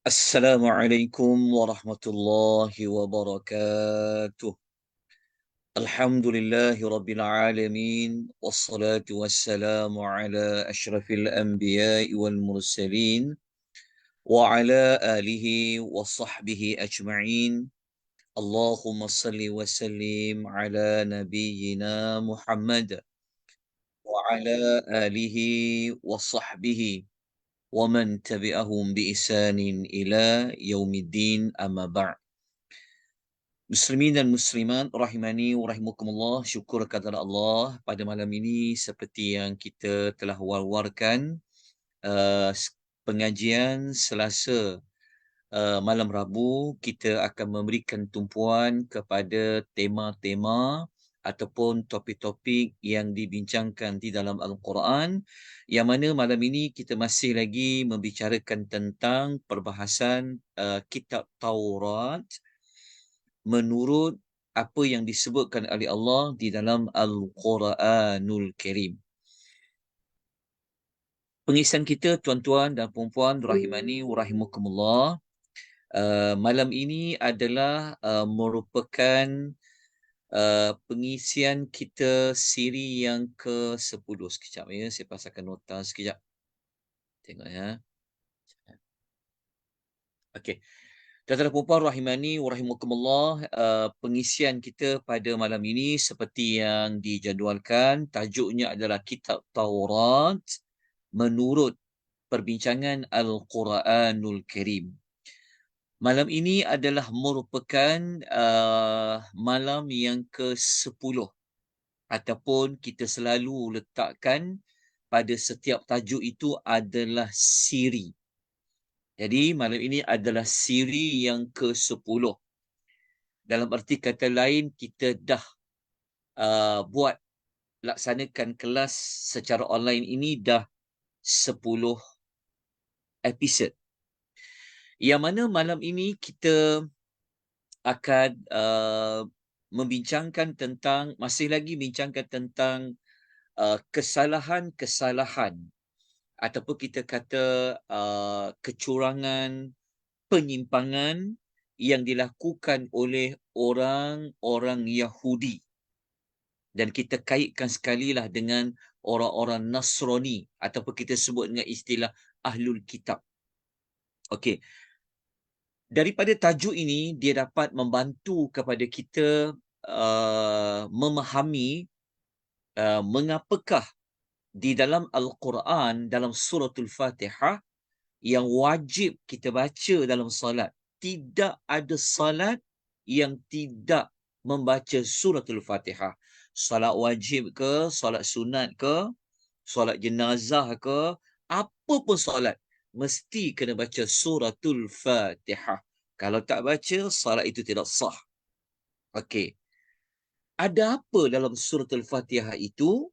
Assalamualaikum warahmatullahi wabarakatuh. Alhamdulillahi rabbil alamin. Wassalatu wassalamu ala ashrafil anbiya'i wal mursalin. Wa ala alihi wa sahbihi ajma'in. Allahumma salli wa sallim ala nabiyyina Muhammad. Wa ala alihi wa sahbihi. Wa man tabi'ahum bi isanin ila yaumiddin amma ba'd. Muslimin dan muslimat rahimani wa rahimakumullah, syukur kepada Allah pada malam ini seperti yang kita telah war-warkan pengajian Selasa malam Rabu, kita akan memberikan tumpuan kepada tema-tema ataupun topik-topik yang dibincangkan di dalam Al-Quran, yang mana malam ini kita masih lagi membicarakan tentang perbahasan kitab Taurat menurut apa yang disebutkan oleh Allah di dalam Al-Quranul Karim. Pengisan kita, tuan-tuan dan puan-puan rahimani wa rahimakumullah, malam ini adalah merupakan pengisian kita siri yang ke-10. Sekejap ya, saya pasangkan nota sekejap. Tengok ya. Okey. Tuan-tuan dan puan-puan rahimani wa rahimakumullah, pengisian kita pada malam ini seperti yang dijadualkan, tajuknya adalah Kitab Taurat menurut perbincangan Al-Quranul Karim. Malam ini adalah merupakan malam yang ke-10 ataupun kita selalu letakkan pada setiap tajuk itu adalah siri. Jadi malam ini adalah siri yang ke-10. Dalam arti kata lain, kita dah buat laksanakan kelas secara online ini dah 10 episod. Yang mana malam ini kita akan membincangkan tentang, masih lagi bincangkan tentang kesalahan-kesalahan ataupun kita kata kecurangan, penyimpangan yang dilakukan oleh orang-orang Yahudi. Dan kita kaitkan sekalilah dengan orang-orang Nasrani ataupun kita sebut dengan istilah Ahlul Kitab. Okey. Daripada tajuk ini, dia dapat membantu kepada kita memahami mengapakah di dalam Al-Quran, dalam suratul Fatihah, yang wajib kita baca dalam salat. Tidak ada salat yang tidak membaca suratul Fatihah. Salat wajib ke, salat sunat ke, salat jenazah ke, apa pun salat, mesti kena baca suratul Fatihah. Kalau tak baca, salat itu tidak sah. Okey. Ada apa dalam suratul Fatihah itu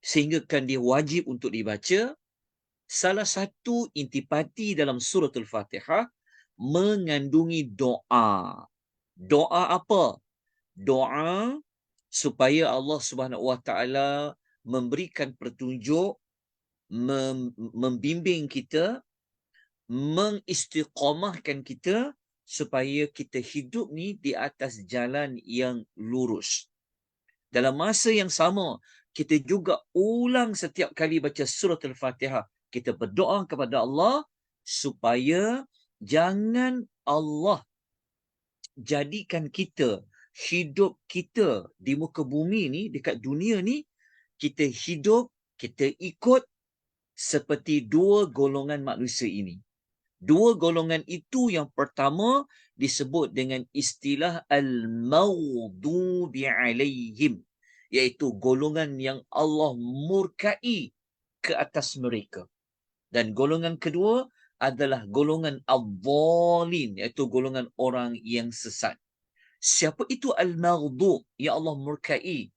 sehinggakan dia wajib untuk dibaca? Salah satu intipati dalam suratul Fatihah mengandungi doa. Doa apa? Doa supaya Allah Subhanahu Wa Taala memberikan petunjuk, membimbing kita, mengistiqamahkan kita supaya kita hidup ni di atas jalan yang lurus. Dalam masa yang sama, kita juga ulang setiap kali baca surah Al-Fatihah. Kita berdoa kepada Allah supaya jangan Allah jadikan kita, hidup kita di muka bumi ni, dekat dunia ni, kita hidup, kita ikut seperti dua golongan manusia ini. Dua golongan itu, yang pertama disebut dengan istilah al-maghdubi alaihim, iaitu golongan yang Allah murkai ke atas mereka. Dan golongan kedua adalah golongan al-dhalin, iaitu golongan orang yang sesat. Siapa itu al-maghdub, yang Allah murkai?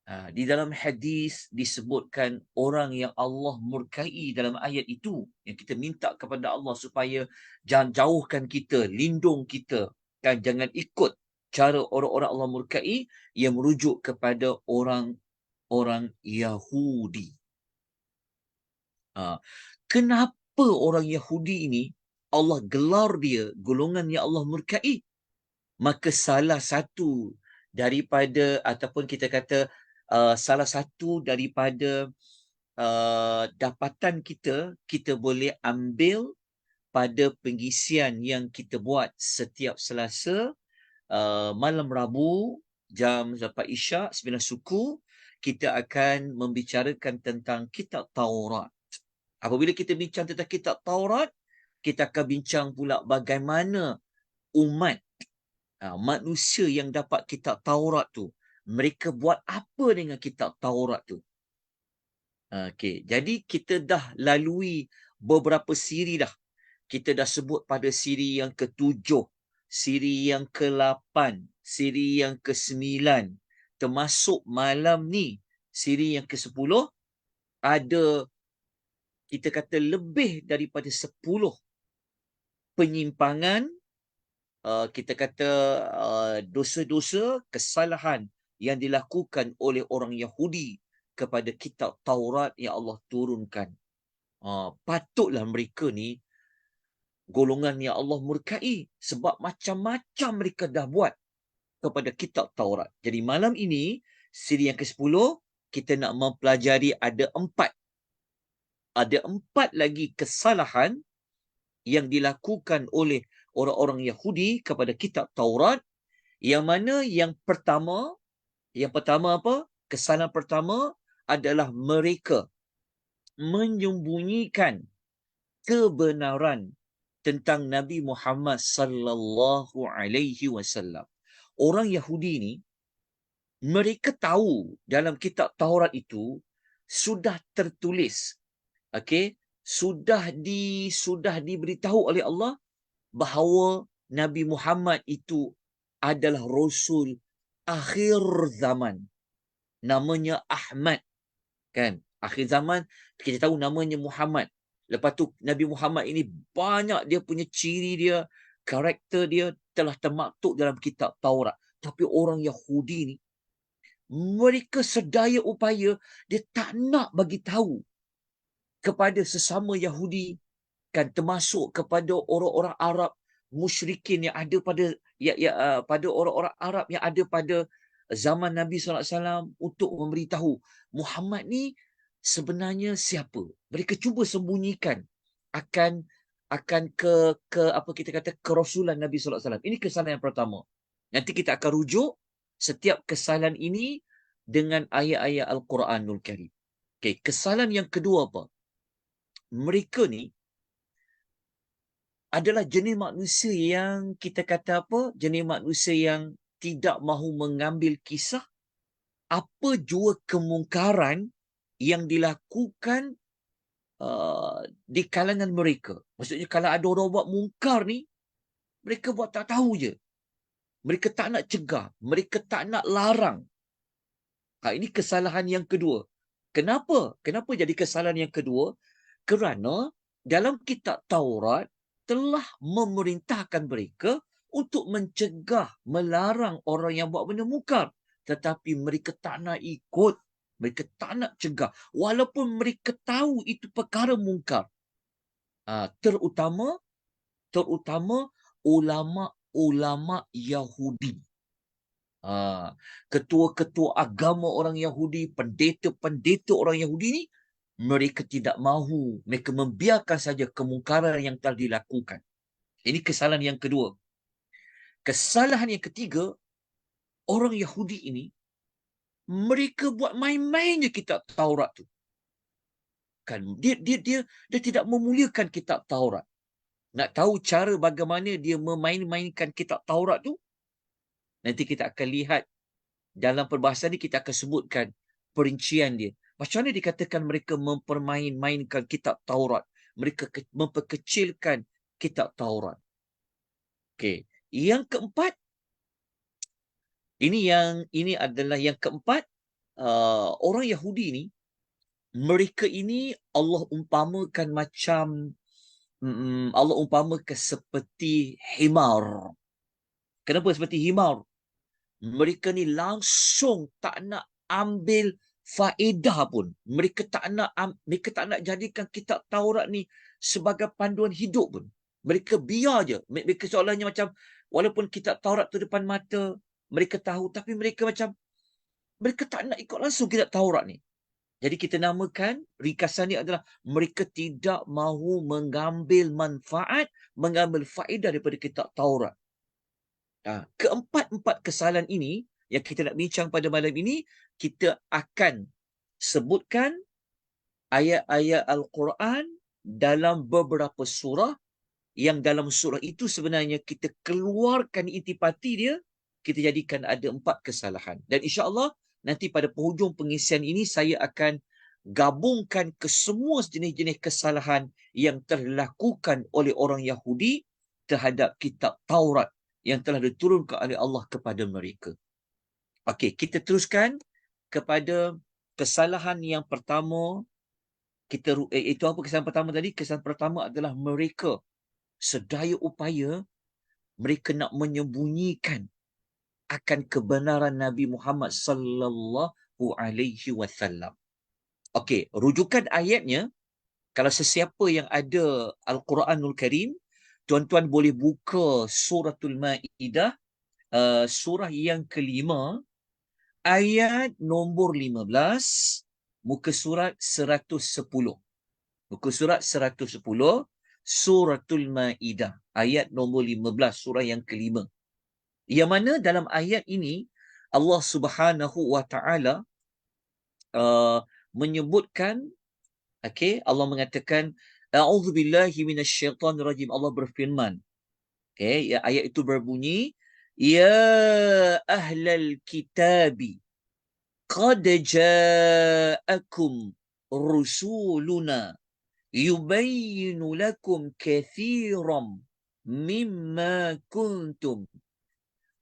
Di dalam hadis disebutkan orang yang Allah murkai dalam ayat itu, yang kita minta kepada Allah supaya jangan jauhkan kita, lindung kita, dan jangan ikut cara orang-orang Allah murkai, yang merujuk kepada orang Yahudi. Kenapa orang Yahudi ini Allah gelar dia golongan yang Allah murkai. Maka salah satu daripada, ataupun kita kata salah satu daripada dapatan kita, kita boleh ambil pada pengisian yang kita buat setiap Selasa, malam Rabu, jam lepas Isyak, 9 suku, kita akan membicarakan tentang kitab Taurat. Apabila kita bincang tentang kitab Taurat, kita akan bincang pula bagaimana umat manusia yang dapat kitab Taurat tu, mereka buat apa dengan kitab Taurat tu. Okey, jadi kita dah lalui beberapa siri dah. Kita dah sebut pada siri yang ke-7, siri yang ke-8, siri yang ke-9, termasuk malam ni siri yang ke-10. Ada, kita kata, lebih daripada 10 penyimpangan, kita kata dosa-dosa, kesalahan yang dilakukan oleh orang Yahudi kepada kitab Taurat yang Allah turunkan. Patutlah mereka ni golongan yang Allah murkai, sebab macam-macam mereka dah buat kepada kitab Taurat. Jadi malam ini, siri yang ke-10, kita nak mempelajari ada 4 lagi kesalahan yang dilakukan oleh orang-orang Yahudi kepada kitab Taurat, yang mana yang pertama apa? Kesalahan pertama adalah mereka menyembunyikan kebenaran tentang Nabi Muhammad sallallahu alaihi wasallam. Orang Yahudi ni, mereka tahu dalam kitab Taurat itu sudah tertulis, okey, sudah diberitahu oleh Allah bahawa Nabi Muhammad itu adalah Rasul akhir zaman. Namanya Ahmad, kan? Akhir zaman, kita tahu namanya Muhammad. Lepas tu Nabi Muhammad ini banyak dia punya ciri dia, karakter dia telah termaktub dalam kitab Taurat. Tapi orang Yahudi ni, mereka sedaya upaya dia tak nak bagi tahu kepada sesama Yahudi, kan, termasuk kepada orang-orang Arab musyrikin yang ada pada pada orang-orang Arab yang ada pada zaman Nabi SAW, untuk memberitahu Muhammad ni sebenarnya siapa. Mereka cuba sembunyikan akan ke apa kita kata kerasulan Nabi SAW. Ini kesalahan yang pertama. Nanti kita akan rujuk setiap kesalahan ini dengan ayat-ayat Al-Quranul Karim. Okey, kesalahan yang kedua apa? Mereka ni adalah jenis manusia yang kita kata apa? Jenis manusia yang tidak mahu mengambil kisah apa jua kemungkaran yang dilakukan di kalangan mereka. Maksudnya kalau ada orang buat mungkar ni, mereka buat tak tahu je. Mereka tak nak cegah, mereka tak nak larang. Ini kesalahan yang kedua. Kenapa? Kenapa jadi kesalahan yang kedua? Kerana dalam kitab Taurat telah memerintahkan mereka untuk mencegah, melarang orang yang buat benda mungkar. Tetapi mereka tak nak ikut. Mereka tak nak cegah. Walaupun mereka tahu itu perkara mungkar. Terutama ulama-ulama Yahudi. Ketua-ketua agama orang Yahudi, pendeta-pendeta orang Yahudi ni, mereka tidak mahu, mereka membiarkan saja kemungkaran yang telah dilakukan. Ini kesalahan yang kedua. Kesalahan yang ketiga, orang Yahudi ini, mereka buat main-main je kitab Taurat tu. Kan, dia tidak memuliakan kitab Taurat. Nak tahu cara bagaimana dia memain-mainkan kitab Taurat tu? Nanti kita akan lihat dalam perbahasan ni, kita akan sebutkan perincian dia. Macam mana dikatakan mereka mempermain-mainkan kitab Taurat? Mereka memperkecilkan kitab Taurat. Okey, yang keempat, ini adalah yang keempat, orang Yahudi ni, mereka ini Allah umpamakan macam Allah umpamakan seperti himar. Kenapa seperti himar? Mereka ni langsung tak nak ambil faedah pun. Mereka tak nak jadikan kitab Taurat ni sebagai panduan hidup pun. Mereka biar je. Mereka soalannya macam, walaupun kitab Taurat tu depan mata, mereka tahu, tapi mereka macam, mereka tak nak ikut langsung kitab Taurat ni. Jadi kita namakan, ringkasan ni adalah, mereka tidak mahu mengambil manfaat, mengambil faedah daripada kitab Taurat. Keempat-empat kesalahan ini, yang kita nak bincang pada malam ini, kita akan sebutkan ayat-ayat Al-Quran dalam beberapa surah, yang dalam surah itu sebenarnya kita keluarkan intipati dia, kita jadikan ada 4 kesalahan. Dan insya-Allah nanti pada penghujung pengisian ini saya akan gabungkan ke semua jenis-jenis kesalahan yang telah dilakukan oleh orang Yahudi terhadap kitab Taurat yang telah diturunkan oleh Allah kepada mereka. Okey, kita teruskan kepada kesalahan yang pertama. Itu apa kesalahan pertama tadi? Kesalahan pertama adalah mereka sedaya upaya mereka nak menyembunyikan akan kebenaran Nabi Muhammad sallallahu alaihi wasallam. Okey, rujukan ayatnya, kalau sesiapa yang ada Al-Quranul Karim, tuan-tuan boleh buka suratul Maidah, surah yang kelima, ayat nombor 15, muka surat 110. Muka surat 110, suratul Maidah, ayat nombor 15, surah yang kelima. Yang mana dalam ayat ini, Allah Subhanahu wa Ta'ala menyebutkan, Allah mengatakan, A'udzubillahi minasyaitanirrajim. Allah berfirman, ayat itu berbunyi, Ya ahlal kitabi, qad ja'akum rusuluna yubayyinu lakum kathiran mimma kuntum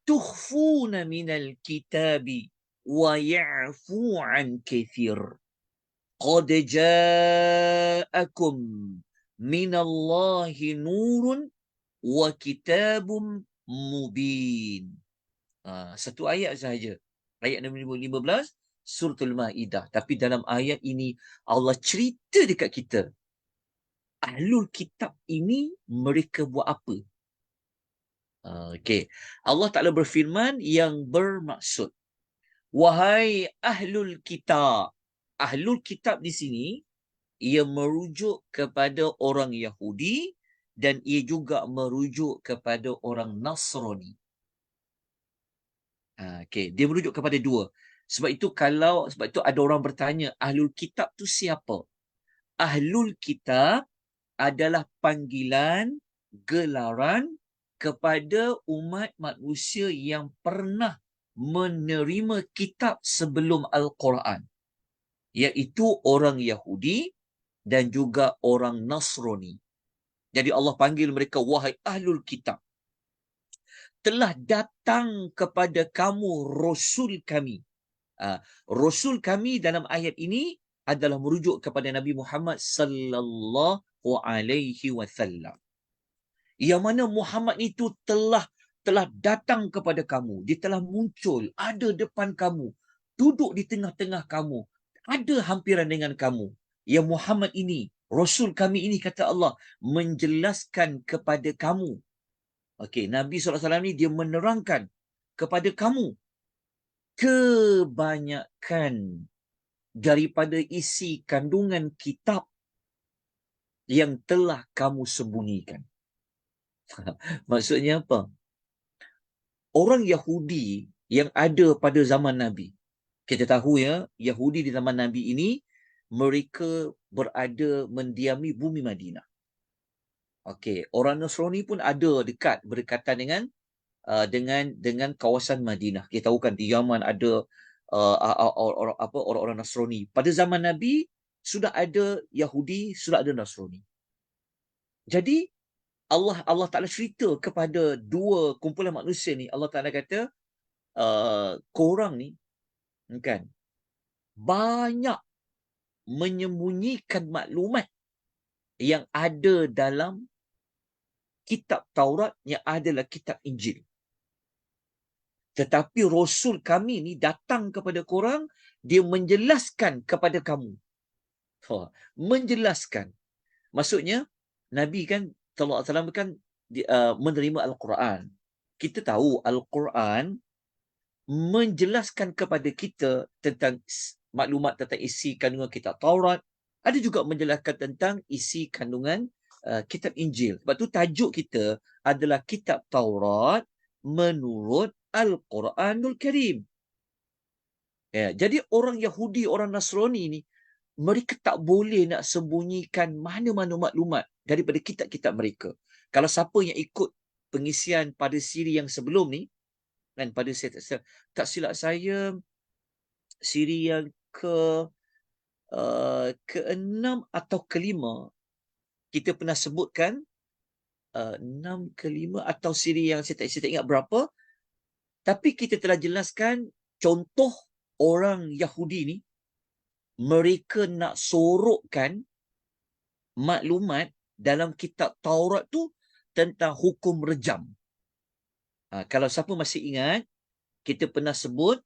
tukhfuna minal kitabi wa ya'fu an kathir. Qad ja'akum minallahi nurun wa kitabum mubin. Satu ayat sahaja. Ayat nombor 15, suratul Maidah. Tapi dalam ayat ini, Allah cerita dekat kita, Ahlul Kitab ini mereka buat apa? Allah Ta'ala berfirman yang bermaksud, wahai Ahlul Kitab. Ahlul Kitab di sini, ia merujuk kepada orang Yahudi dan ia juga merujuk kepada orang Nasrani. Dia merujuk kepada dua. Sebab itu ada orang bertanya, Ahlul Kitab tu siapa? Ahlul Kitab adalah panggilan, gelaran kepada umat manusia yang pernah menerima kitab sebelum Al-Quran, iaitu orang Yahudi dan juga orang Nasrani. Jadi Allah panggil mereka, wahai Ahlul Kitab, telah datang kepada kamu Rasul kami. Rasul kami dalam ayat ini adalah merujuk kepada Nabi Muhammad sallallahu alaihi wasallam. Yang mana Muhammad itu telah datang kepada kamu. Dia telah muncul, ada depan kamu, duduk di tengah-tengah kamu, ada hampiran dengan kamu. Yang Muhammad ini, Rasul kami ini, kata Allah, menjelaskan kepada kamu. Nabi SAW ni dia menerangkan kepada kamu kebanyakan daripada isi kandungan kitab yang telah kamu sembunyikan. Maksudnya apa? Orang Yahudi yang ada pada zaman Nabi, kita tahu ya, Yahudi di zaman Nabi ini, mereka berada mendiami bumi Madinah. Orang Nasrani pun ada dekat, berdekatan dengan kawasan Madinah. Kita tahu kan di Yaman ada orang-orang Nasrani. Pada zaman Nabi sudah ada Yahudi, sudah ada Nasrani. Jadi Allah Ta'ala cerita kepada dua kumpulan manusia ni. Allah Ta'ala kata, korang ni kan banyak menyembunyikan maklumat yang ada dalam kitab Taurat, yang adalah kitab Injil. Tetapi Rasul kami ni datang kepada korang, dia menjelaskan kepada kamu. Menjelaskan. Maksudnya, Nabi kan sallallahu alaihi wasallam kan menerima Al-Quran. Kita tahu Al-Quran menjelaskan kepada kita tentang maklumat tentang isi kandungan kitab Taurat, ada juga menjelaskan tentang isi kandungan kitab Injil. Sebab tu tajuk kita adalah kitab Taurat menurut Al-Quranul Karim. Ya, jadi orang Yahudi, orang Nasrani ni, mereka tak boleh nak sembunyikan mana-mana maklumat daripada kitab-kitab mereka. Kalau siapa yang ikut pengisian pada siri yang sebelum ni, kan, pada tak silap saya, siri yang ke-6 atau ke-5, kita pernah sebutkan 6 ke-5 atau siri yang saya tak ingat berapa, tapi kita telah jelaskan contoh orang Yahudi ni, mereka nak sorokkan maklumat dalam kitab Taurat tu tentang hukum rejam. Kalau siapa masih ingat, kita pernah sebut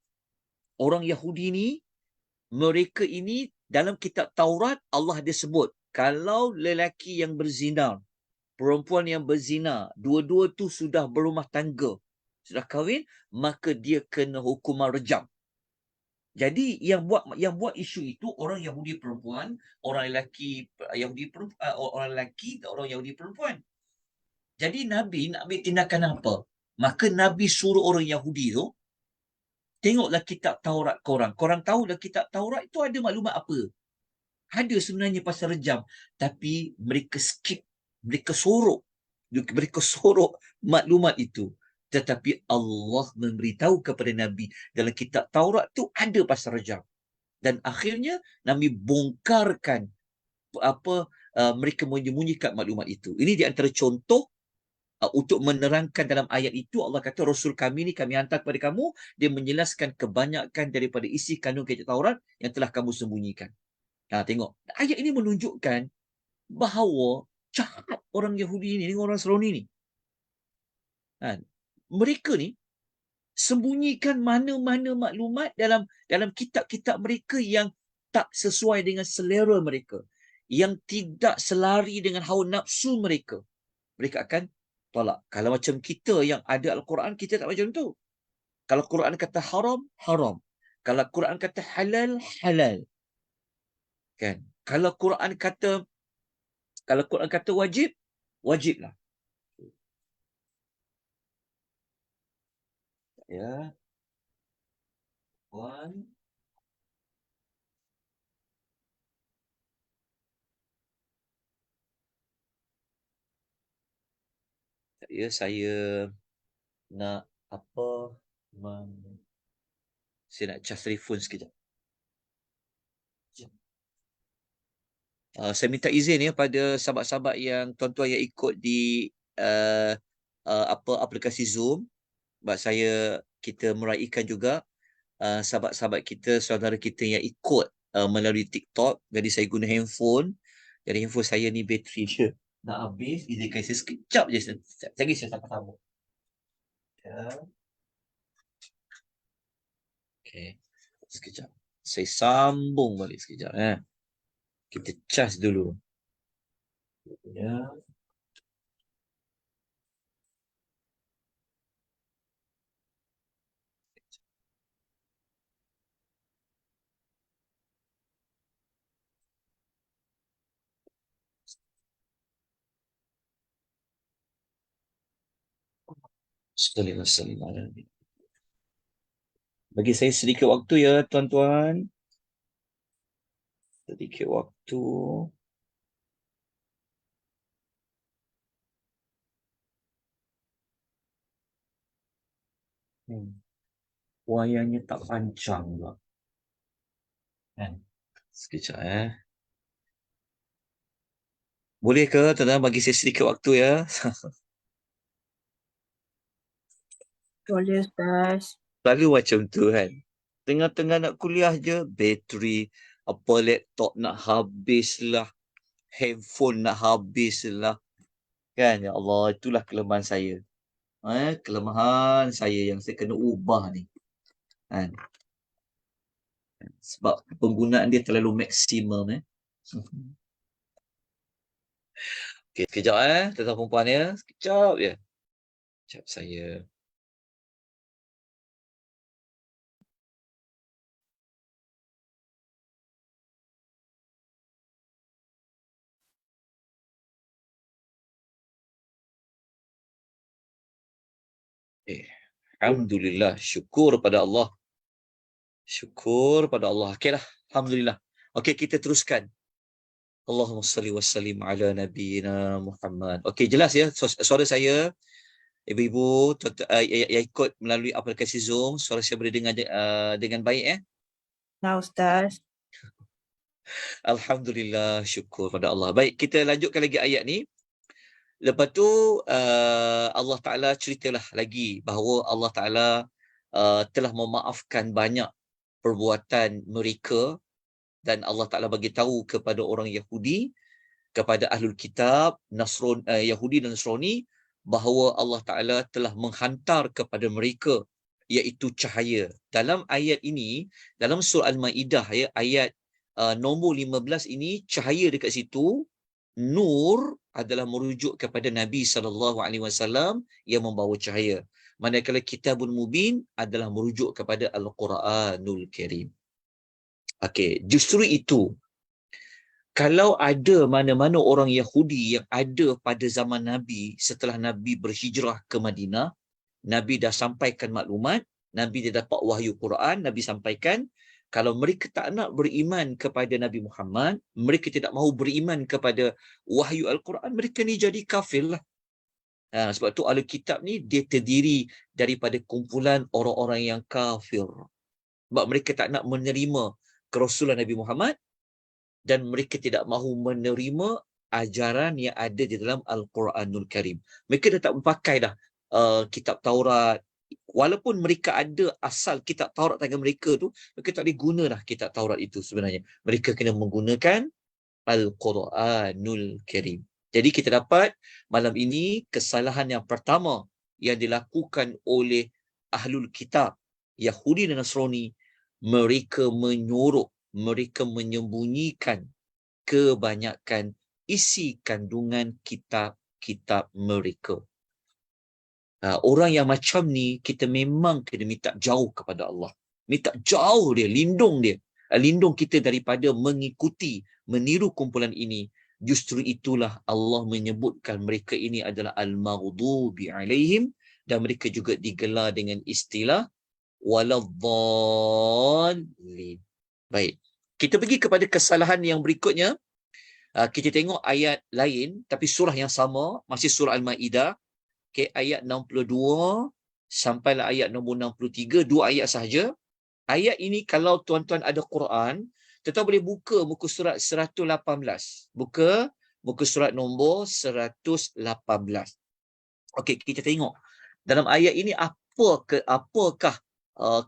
orang Yahudi ni, mereka ini dalam kitab Taurat Allah dia sebut, kalau lelaki yang berzina, perempuan yang berzina, dua-dua tu sudah berumah tangga, sudah kahwin, maka dia kena hukuman rejam. Jadi yang buat isu itu orang Yahudi perempuan, orang lelaki Yahudi perempuan, orang lelaki dan orang Yahudi perempuan. Jadi Nabi nak ambil tindakan apa? Maka Nabi suruh orang Yahudi tu, tengoklah kitab Taurat korang. Korang tahulah kitab Taurat itu ada maklumat apa? Ada sebenarnya pasal rejam. Tapi mereka skip. Mereka sorok maklumat itu. Tetapi Allah memberitahu kepada Nabi dalam kitab Taurat tu ada pasal rejam. Dan akhirnya Nabi bongkarkan mereka menyembunyikan maklumat itu. Ini di antara contoh untuk menerangkan dalam ayat itu. Allah kata Rasul kami ni kami hantar kepada kamu, dia menjelaskan kebanyakan daripada isi kandungan kitab Taurat yang telah kamu sembunyikan. Tengok, ayat ini menunjukkan bahawa jahat orang Yahudi ni dengan orang Nasrani ni. Mereka ni sembunyikan mana-mana maklumat dalam kitab-kitab mereka yang tak sesuai dengan selera mereka, yang tidak selari dengan hawa nafsu mereka. Mereka akan tolak. Kalau macam kita yang ada Al-Quran, kita tak macam tu. Kalau Quran kata haram, haram. Kalau Quran kata halal, halal. Kan? Kalau Quran kata wajib, wajiblah. Ya. One. Ya, saya nak saya nak charge telefon sekejap. Saya minta izin ya pada sahabat-sahabat yang tuan-tuan yang ikut di aplikasi Zoom. Sebab kita meraihkan juga sahabat-sahabat kita, saudara kita yang ikut melalui TikTok. Jadi saya guna handphone. Jadi handphone saya ni bateri dia nak habis. Izinkan saya sekejap je. Lagi saya tak sambung. Ya. Okay. Sekejap. Saya sambung balik sekejap. Kita charge dulu. Ya. Bismillahirrahmanirrahim. Bagi saya sedikit waktu ya tuan-tuan. Sedikit waktu. Wayangnya tak panjang pula. Sekejap Boleh ke tuan-tuan bagi saya sedikit waktu ya? Boleh Ustaz. Selalu macam tu kan. Tengah-tengah nak kuliah je, bateri laptop nak habis lah. Handphone nak habis lah. Kan, ya Allah, itulah kelemahan saya. Kelemahan saya yang saya kena ubah ni. Kan? Sebab penggunaan dia terlalu maksimum. Okey, sekejap tentang perempuan ya. Sekejap je. Sekejap saya. Eh, Alhamdulillah, syukur pada Allah. Syukur pada Allah. Okeylah, alhamdulillah. Okey, kita teruskan. Allahumma salli wa sallim ala nabiyyina Muhammad. Okey, jelas ya suara saya. Ibu-ibu yang ikut melalui aplikasi Zoom, suara saya boleh dengar dengan baik Ya, Ustaz. Alhamdulillah, syukur pada Allah. Baik, kita lanjutkan lagi ayat ni. Lepas tu Allah Ta'ala ceritalah lagi bahawa Allah Ta'ala telah memaafkan banyak perbuatan mereka, dan Allah Ta'ala bagi tahu kepada orang Yahudi, kepada Ahlul Kitab, Yahudi dan Nasrani, bahawa Allah Ta'ala telah menghantar kepada mereka iaitu cahaya. Dalam ayat ini, dalam surah Al-Ma'idah ayat nombor 15 ini, cahaya dekat situ, nur adalah merujuk kepada Nabi SAW yang membawa cahaya. Manakala Kitabul Mubin adalah merujuk kepada Al-Quranul Karim. Okey, justru itu, kalau ada mana-mana orang Yahudi yang ada pada zaman Nabi, setelah Nabi berhijrah ke Madinah, Nabi dah sampaikan maklumat, Nabi dah dapat wahyu Quran, Nabi sampaikan, kalau mereka tak nak beriman kepada Nabi Muhammad, mereka tidak mahu beriman kepada wahyu Al-Quran, mereka ni jadi kafir lah. Sebab tu Ahli Kitab ni dia terdiri daripada kumpulan orang-orang yang kafir. Sebab mereka tak nak menerima kerasulan Nabi Muhammad, dan mereka tidak mahu menerima ajaran yang ada di dalam Al-Quranul Karim. Mereka dah tak pakai dah kitab Taurat. Walaupun mereka ada asal kitab Taurat tangan mereka tu, mereka tak boleh guna dah kitab Taurat itu sebenarnya. Mereka kena menggunakan Al-Quranul Karim. Jadi kita dapat malam ini kesalahan yang pertama yang dilakukan oleh Ahlul Kitab, Yahudi dan Nasrani, mereka menyorok, mereka menyembunyikan kebanyakan isi kandungan kitab-kitab mereka. Orang yang macam ni, kita memang kena minta jauh kepada Allah. Minta jauh dia, lindung dia. Lindung kita daripada mengikuti, meniru kumpulan ini. Justru itulah Allah menyebutkan mereka ini adalah al-maghdubi alaihim, dan mereka juga digelar dengan istilah waladhdallin. Baik. Kita pergi kepada kesalahan yang berikutnya. Kita tengok ayat lain, tapi surah yang sama, masih surah Al-Ma'idah. Okay, ayat 62 sampailah ayat nombor 63, 2 ayat sahaja. Ayat ini kalau tuan-tuan ada Quran, tuan-tuan boleh buka muka surat 118. Buka muka surat nombor 118. Okey, kita tengok. Dalam ayat ini apakah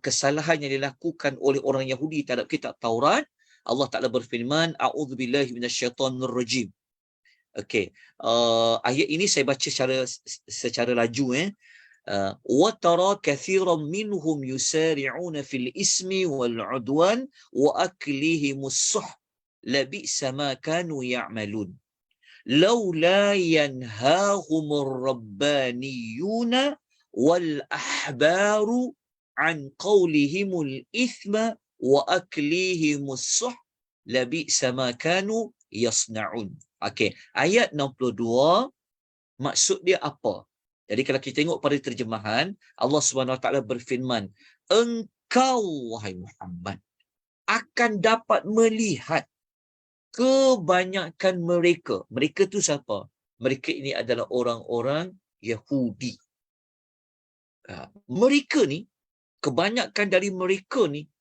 kesalahan yang dilakukan oleh orang Yahudi terhadap kitab Taurat? Allah Ta'ala berfirman, a'udzubillahi minasyaitonirrajim. Okey, ayat ini saya baca secara laju. Wa tara kathiran minhum yusari'una fil ismi wal 'udwan wa aklihimus suh labisa ma kanu ya'malun laula yanhahumur rabbaniyuna wal ahbaru an qawlihimul ithma wa aklihimus suh labisa ma kanu yasna'un. Okey, ayat 62 maksud dia apa? Jadi kalau kita tengok pada terjemahan, Allah Subhanahu Wa Taala berfirman, engkau wahai Muhammad akan dapat melihat kebanyakan mereka tu siapa? Mereka ini adalah orang-orang Yahudi. Mereka ni, kebanyakan dari mereka ni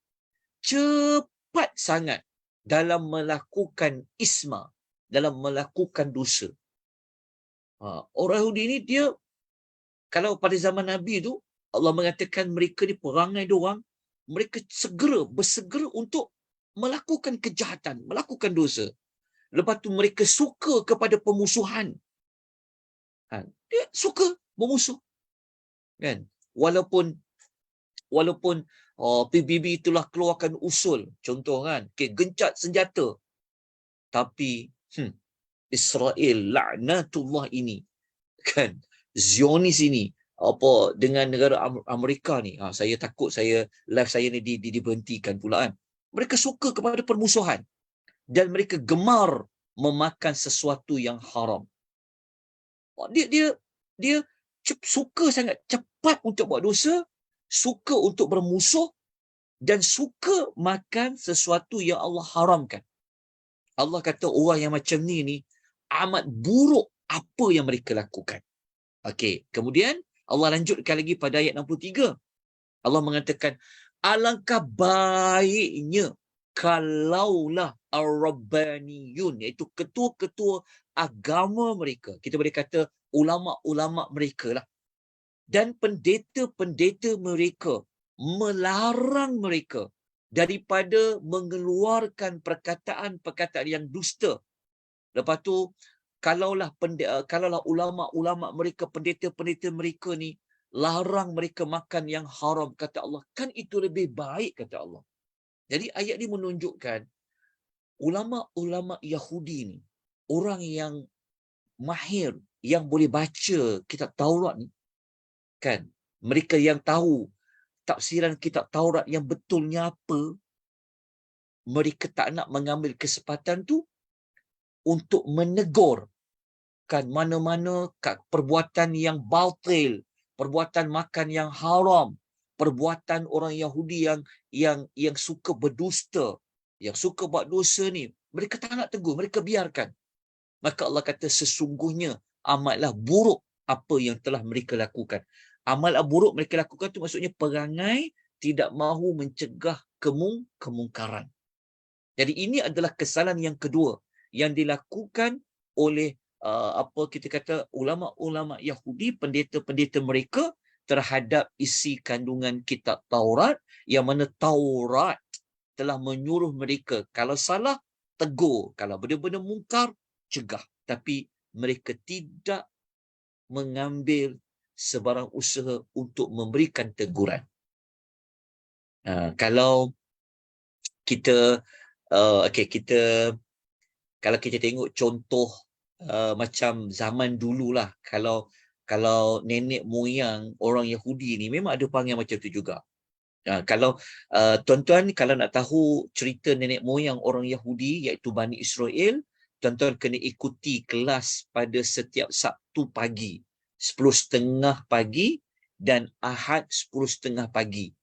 cepat sangat dalam melakukan isma, dalam melakukan dosa. Orang Yahudi ni dia, kalau pada zaman Nabi tu, Allah mengatakan mereka ni perangai diorang, mereka bersegera untuk melakukan kejahatan, melakukan dosa. Lepas tu mereka suka kepada pemusuhan. Dia suka memusuh. Kan? Walaupun PBB itulah keluarkan usul, contoh kan, gencet senjata. Tapi Israel, laknatullah ini, kan, Zionis ini, apa dengan negara Amerika ni, saya takut live saya ni diberhentikan pula kan. Mereka suka kepada permusuhan dan mereka gemar memakan sesuatu yang haram. Dia suka sangat cepat untuk buat dosa, suka untuk bermusuh dan suka makan sesuatu yang Allah haramkan. Allah kata orang yang macam ni amat buruk apa yang mereka lakukan. Okey, kemudian Allah lanjutkan lagi pada ayat 63. Allah mengatakan, alangkah baiknya kalaulah ar-rabbaniyun, iaitu ketua-ketua agama mereka, kita boleh kata ulama-ulama mereka lah, dan pendeta-pendeta mereka melarang mereka daripada mengeluarkan perkataan-perkataan yang dusta. Lepas tu, kalaulah ulama-ulama mereka, pendeta-pendeta mereka ni larang mereka makan yang haram, kata Allah, kan itu lebih baik, kata Allah. Jadi ayat ni menunjukkan ulama-ulama Yahudi ni, orang yang mahir, yang boleh baca kitab Taurat ni, kan, mereka yang tahu tafsiran kitab Taurat yang betulnya apa, mereka tak nak mengambil kesempatan tu untuk menegur kan mana-mana perbuatan yang batil, perbuatan makan yang haram, perbuatan orang Yahudi yang suka berdusta, yang suka buat dosa ni, mereka tak nak tegur, mereka biarkan. Maka Allah kata sesungguhnya amatlah buruk apa yang telah mereka lakukan. Amal buruk mereka lakukan tu maksudnya perangai tidak mahu mencegah kemungkaran. Jadi ini adalah kesalahan yang kedua yang dilakukan oleh apa kita kata ulama-ulama Yahudi, pendeta-pendeta mereka terhadap isi kandungan kitab Taurat, yang mana Taurat telah menyuruh mereka kalau salah tegur, kalau benda-benda mungkar cegah, tapi mereka tidak mengambil sebarang usaha untuk memberikan teguran. Kalau kita kalau kita tengok contoh macam zaman dululah, kalau nenek moyang orang Yahudi ni memang ada perangai macam tu juga. Kalau tuan-tuan kalau nak tahu cerita nenek moyang orang Yahudi iaitu Bani Israel, tuan-tuan kena ikuti kelas pada setiap Sabtu pagi 10.30 pagi dan Ahad 10.30 pagi.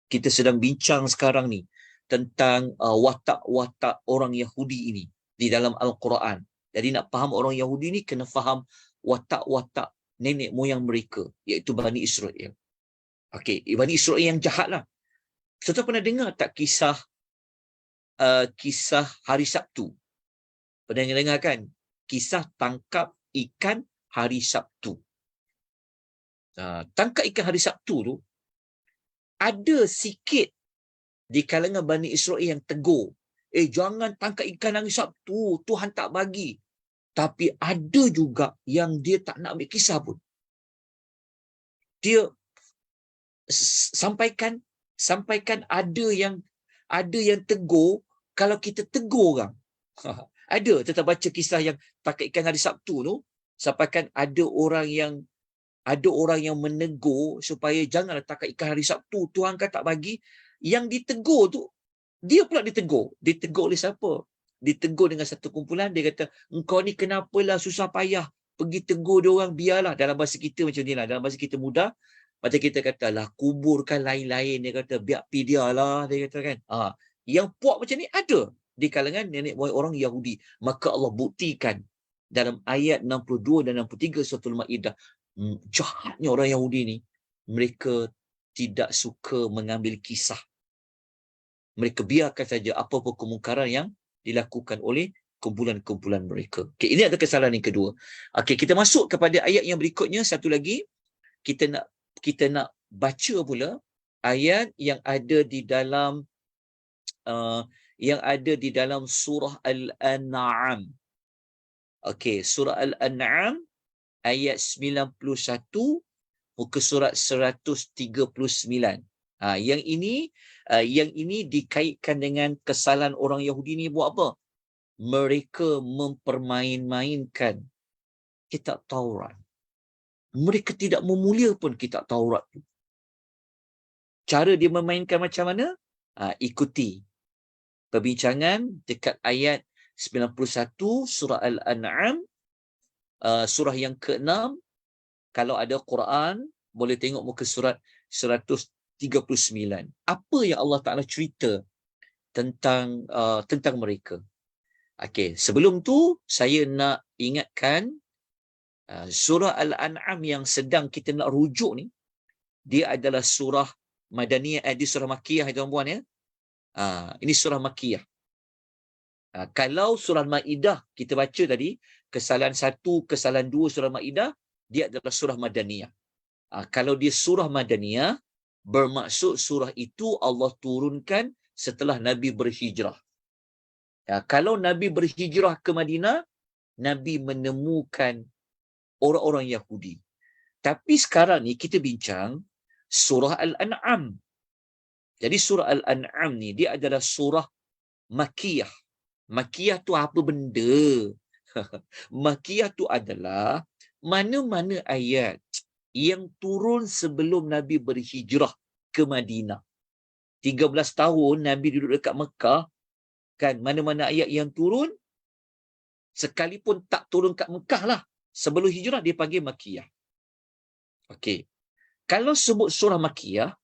Kita sedang bincang sekarang ni tentang watak-watak orang Yahudi ini di dalam Al-Quran. Jadi nak faham orang Yahudi ni kena faham watak-watak nenek moyang mereka iaitu Bani Israel. Okey, Bani Israel yang jahat lah. Tuan-tuan pernah dengar tak kisah hari Sabtu? Pernah dengar kan? Kisah tangkap ikan hari Sabtu. Tangkap ikan hari Sabtu tu ada sikit di kalangan Bani Israel yang tegur, jangan tangkap ikan hari Sabtu, Tuhan tak bagi. Tapi ada juga yang dia tak nak ambil kisah pun. Dia sampaikan ada yang tegur kalau kita tegur orang. Ada, tetap baca kisah yang tangkap ikan hari Sabtu tu, sampaikan ada orang yang menegur supaya janganlah tangkap ikan hari Sabtu, Tuhan kan tak bagi. Yang ditegur tu, dia pula ditegur. Ditegur oleh siapa? Ditegur dengan satu kumpulan, dia kata, engkau ni kenapalah susah payah pergi tegur dia orang, biarlah. Dalam bahasa kita macam ni lah, dalam bahasa kita mudah, macam kita kata lah, kuburkan lain-lain, dia kata, biar pi dia lah, dia kata kan. Yang puak macam ni ada di kalangan nenek moyang orang Yahudi. Maka Allah buktikan dalam ayat 62 dan 63 surah Al-Ma'idah, jahatnya orang Yahudi ni, mereka tidak suka mengambil kisah. Mereka biarkan saja apa-apa kemungkaran yang dilakukan oleh kumpulan-kumpulan mereka. Okay, ini adalah kesalahan yang kedua. Okay, kita masuk kepada ayat yang berikutnya. Satu lagi, kita nak baca pula ayat yang ada di dalam surah Al-An'am. Okay, surah Al-An'am ayat 91 muka surat 139. Yang ini dikaitkan dengan kesalahan orang Yahudi ni buat apa? mereka mempermain-mainkan kitab Taurat. Mereka tidak memulia pun kitab Taurat tu. Cara dia memainkan macam mana? Ikuti perbincangan dekat ayat 91 surah Al-An'am, surah yang ke-6. Kalau ada Quran, boleh tengok muka surat 139. Apa yang Allah Ta'ala cerita tentang mereka? Okey, sebelum tu saya nak ingatkan surah Al-An'am yang sedang kita nak rujuk ni, dia adalah surah Madaniyah, di surah Makkiyah tuan-puan ya. Ini surah Makkiyah. Kalau surah Maidah kita baca tadi, kesalahan 1, kesalahan 2 surah Maidah, dia adalah surah Madaniyah. Kalau dia surah Madaniyah, bermaksud surah itu Allah turunkan setelah Nabi berhijrah. Kalau Nabi berhijrah ke Madinah, Nabi menemukan orang-orang Yahudi. Tapi sekarang ni kita bincang surah Al-An'am. Jadi surah Al-An'am ni dia adalah surah Makkiyah. Makkiyah tu apa benda? Makkiyah tu adalah mana-mana ayat yang turun sebelum Nabi berhijrah ke Madinah. 13 tahun Nabi duduk dekat Mekah, kan, mana-mana ayat yang turun, sekalipun tak turun kat Mekah lah, sebelum hijrah dia panggil Makkiyah. Okey. Kalau sebut surah Makkiyah,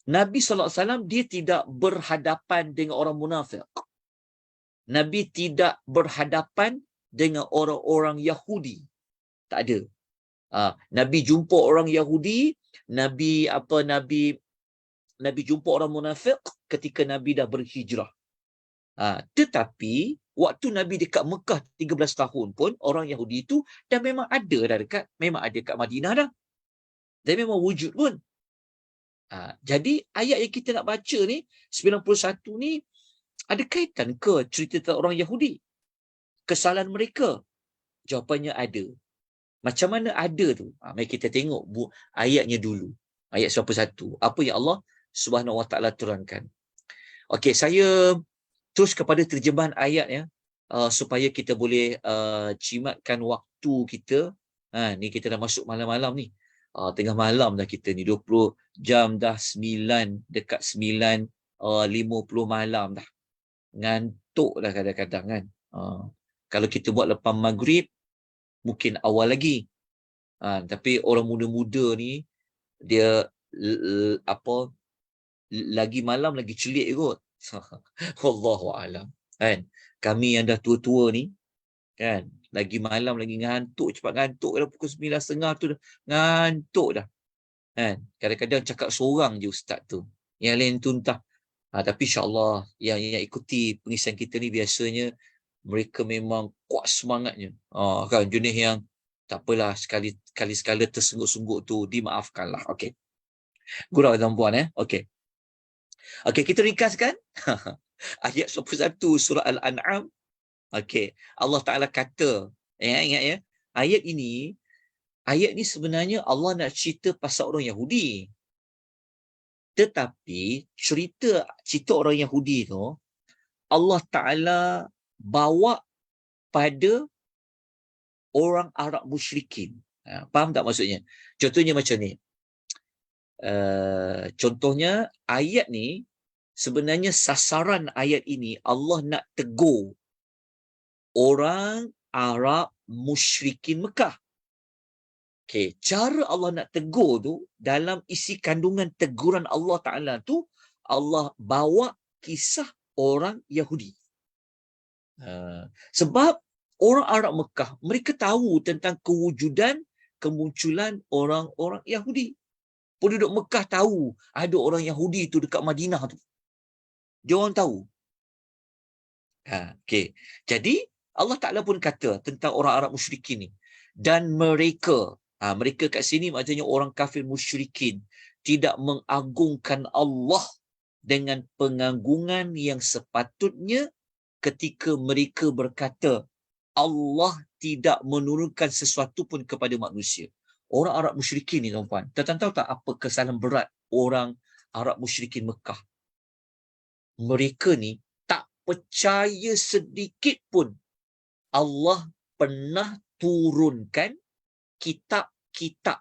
Nabi SAW dia tidak berhadapan dengan orang munafik. Nabi tidak berhadapan dengan orang-orang Yahudi. Tak ada. Nabi jumpa orang Yahudi, Nabi jumpa orang munafik ketika Nabi dah berhijrah. Tetapi waktu Nabi dekat Mekah 13 tahun pun, orang Yahudi itu dah memang ada memang ada kat Madinah dah. Dan memang wujud pun. Jadi ayat yang kita nak baca ni 91 ni ada kaitan ke cerita tentang orang Yahudi? Kesalahan mereka? Jawapannya ada. Macam mana ada tu? Mari kita tengok ayatnya dulu. Ayat 91. Apa yang Allah Subhanahu Wa Taala turunkan. Okey, saya terus kepada terjemahan ayat ya, supaya kita boleh jimatkan waktu kita. Ni kita dah masuk malam-malam ni. Tengah malam dah kita ni, 20 jam dah, 9 dekat 9:50 malam dah. Ngantuk dah kadang-kadang kan. Kalau kita buat lepas maghrib mungkin awal lagi. Tapi orang muda-muda ni dia lagi malam lagi celik kot. Wallahu alam. Kan? Kami yang dah tua-tua ni kan, lagi malam lagi ngantuk, cepat ngantuk dah pukul 9.30 tu dah ngantuk dah. Kan? Kadang-kadang cakap seorang je ustaz tu. Yang lain tu entah. Tapi insya-Allah yang ikuti pengisian kita ni biasanya mereka memang kuat semangatnya. Kan, jenis yang tak apalah, sekali-sekala tersengguk-sengguk tu dimaafkanlah. Okey. Gurau tuan-puan okey. Okey, kita ringkaskan. Ayat 21 surah Al-An'am. Okey, Allah Taala kata, ingat ya, ayat ni sebenarnya Allah nak cerita pasal orang Yahudi. Tetapi cerita orang Yahudi tu Allah Taala bawa pada orang Arab musyrikin. Faham tak maksudnya? Contohnya macam ni. Contohnya ayat ni sebenarnya sasaran ayat ini Allah nak tegur orang Arab musyrikin Mekah. Okey, cara Allah nak tegur tu, dalam isi kandungan teguran Allah Ta'ala tu, Allah bawa kisah orang Yahudi. Sebab orang Arab Mekah, mereka tahu tentang kewujudan, kemunculan orang-orang Yahudi. Penduduk Mekah tahu ada orang Yahudi tu dekat Madinah tu. Dia orang tahu. Okey. Jadi Allah Ta'ala pun kata tentang orang Arab musyrikin ni. Dan mereka kat sini maksudnya orang kafir musyrikin tidak mengagungkan Allah dengan pengagungan yang sepatutnya ketika mereka berkata Allah tidak menurunkan sesuatu pun kepada manusia. Orang Arab musyrikin ni tuan-puan, tuan-tuan tahu tak apa kesalahan berat orang Arab musyrikin Mekah? Mereka ni tak percaya sedikit pun Allah pernah turunkan kitab-kitab.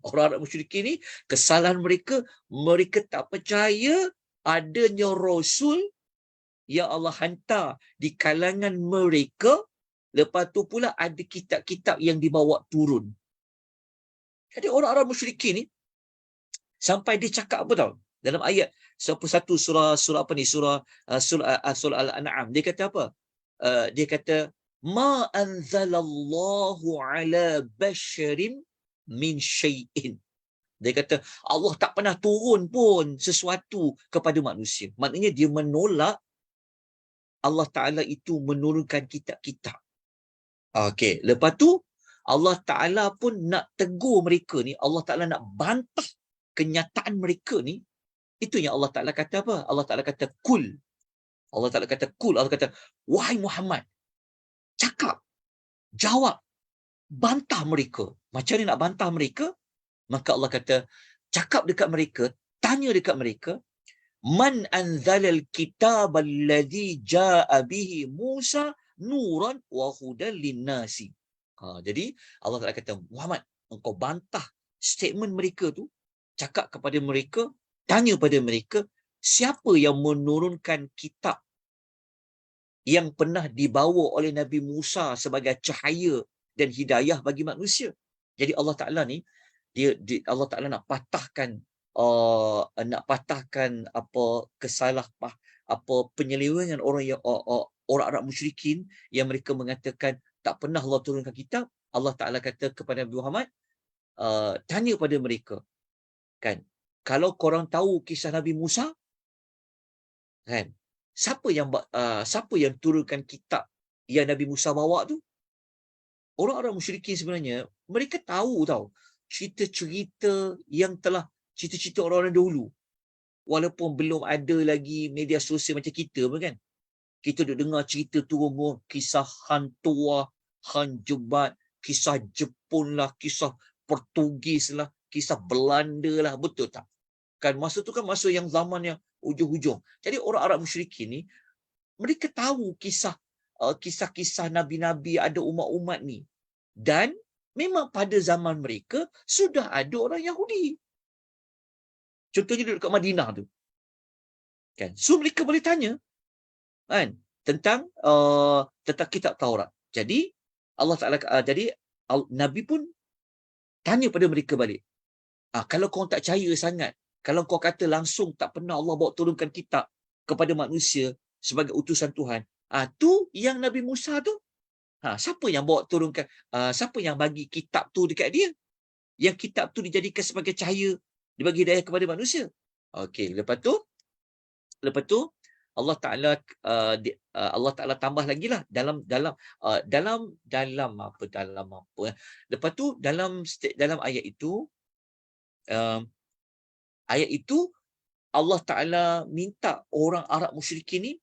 Orang Arab musyrikin ni, kesalahan mereka tak percaya adanya Rasul yang Allah hantar di kalangan mereka. Lepas tu pula ada kitab-kitab yang dibawa turun. Jadi orang Arab musyrikin ni, sampai dia cakap apa tau? Dalam ayat satu surah apa ni? Surah Al-An'am. Dia kata apa? Dia kata, ma anzalallahu ala basharin min syai'in. Dia kata Allah tak pernah turun pun sesuatu kepada manusia. Maknanya dia menolak Allah Ta'ala itu menurunkan kitab-kitab. Okey, lepas tu Allah Ta'ala pun nak tegur mereka ni, Allah Ta'ala nak bantah kenyataan mereka ni. Itu yang Allah Ta'ala kata apa? Allah Ta'ala kata kul. Allah Ta'ala kata kul. Allah kata, wahai Muhammad, cakap, jawab, bantah mereka. Macam ni nak bantah mereka? Maka Allah kata, cakap dekat mereka, tanya dekat mereka, man anzalal kitab alladhi ja'a bihi Musa nuran wa hudan linnasi. Jadi Allah Ta'ala kata, Muhammad, engkau bantah statement mereka tu, cakap kepada mereka, tanya pada mereka, siapa yang menurunkan kitab yang pernah dibawa oleh Nabi Musa sebagai cahaya dan hidayah bagi manusia. Jadi Allah Ta'ala ni, Allah Ta'ala nak patahkan penyelewengan orang Arab musyrikin yang mereka mengatakan tak pernah Allah turunkan kitab. Allah Ta'ala kata kepada Nabi Muhammad, tanya pada mereka, kan, kalau korang tahu kisah Nabi Musa, kan, siapa yang turunkan kitab yang Nabi Musa bawa tu? Orang-orang musyrikin sebenarnya, mereka tahu tau cerita-cerita yang telah cerita-cerita orang-orang dahulu. Walaupun belum ada lagi media sosial macam kita pun, kan. Kita duk dengar cerita turun, kisah Han Tua, Han Jebat, kisah Jepun lah, kisah Portugis lah, kisah Belanda lah, betul tak? Kan masa tu kan masa yang zaman yang hujung-hujung. Jadi orang Arab musyrikin ni, mereka tahu kisah-kisah nabi-nabi, ada umat-umat ni. Dan memang pada zaman mereka sudah ada orang Yahudi. Contohnya dekat Madinah tu. Kan? So mereka boleh tanya, kan, tentang kitab Taurat. Jadi Allah Ta'ala Nabi pun tanya pada mereka balik. Kalau kau tak percaya sangat, kalau kau kata langsung tak pernah Allah bawa turunkan kitab kepada manusia sebagai utusan Tuhan, tu yang Nabi Musa tu, siapa yang bawa turunkan, siapa yang bagi kitab tu dekat dia? Yang kitab tu dijadikan sebagai cahaya, dibagi hidayah kepada manusia. Okey, lepas tu Allah Ta'ala tambah lagi lah dalam apa. Lepas tu dalam ayat itu Allah Ta'ala minta orang Arab musyrikin ni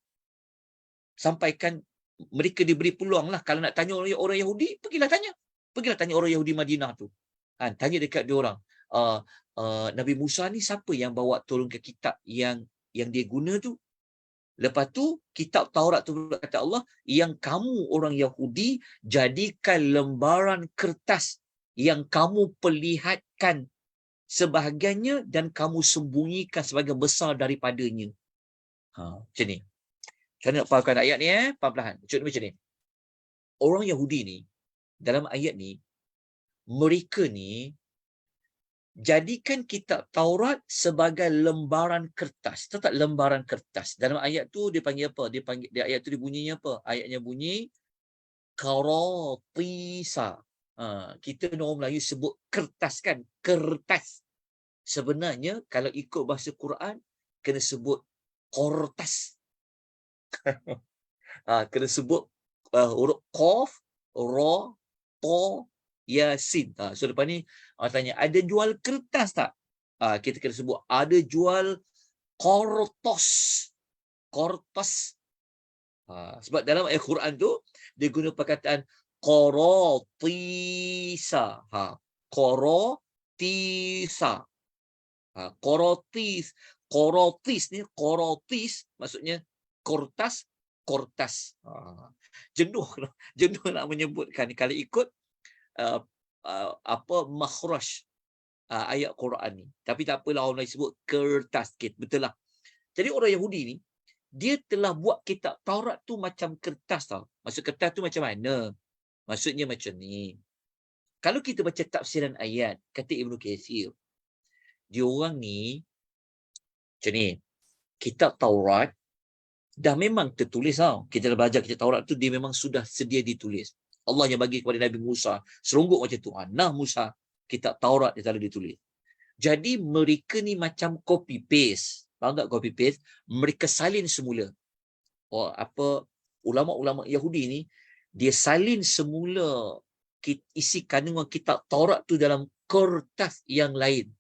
sampaikan, mereka diberi peluang lah, kalau nak tanya orang Yahudi, pergilah tanya orang Yahudi Madinah tu. Tanya dekat dia orang, Nabi Musa ni siapa yang bawa turunkan kitab yang dia guna tu? Lepas tu kitab Taurat tu kata Allah, yang kamu orang Yahudi jadikan lembaran kertas yang kamu perlihatkan sebahagiannya dan kamu sembunyikan sebahagian besar daripadanya. Macam ni. Macam mana nak fahamkan ayat ni? Perlahan. Macam ni. Orang Yahudi ni, dalam ayat ni, mereka ni jadikan kitab Taurat sebagai lembaran kertas. Tahu tak lembaran kertas? Dalam ayat tu dia panggil apa? Ayat tu dia bunyinya apa? Ayatnya bunyi karatisa. Kita orang Melayu sebut kertas, kan? Kertas. Sebenarnya kalau ikut bahasa Quran kena sebut kortas. Kena sebut huruf qaf, ra, ta, yasin. So lepas ni tanya, ada jual kertas tak? Kita kena sebut ada jual kortos. Kortos. Sebab dalam ayat Quran tu dia guna perkataan qaratisa. Qaratisa. Qaratis. Qaratis ni, qaratis maksudnya Kortas. Jenuh nak menyebutkan kalau ikut makhraj ayat Quran ni. Tapi tak apalah, orang lain sebut kertas sikit. Betul lah. Jadi orang Yahudi ni, dia telah buat kitab Taurat tu macam kertas tau. Maksud kertas tu macam mana? Maksudnya macam ni. Kalau kita baca tafsiran ayat, kata Ibnu Katsir, dia orang ni macam ni. Kitab Taurat dah memang tertulis tau. Kita dah belajar kitab Taurat tu, dia memang sudah sedia ditulis. Allah yang bagi kepada Nabi Musa serungguk macam tu. Nah Musa, kitab Taurat dia telah ditulis. Jadi mereka ni macam copy paste. Faham tak copy paste? Mereka salin semula. Ulama-ulama Yahudi ni, dia salin semula isi kandungan kitab Taurat tu dalam kertas yang lain.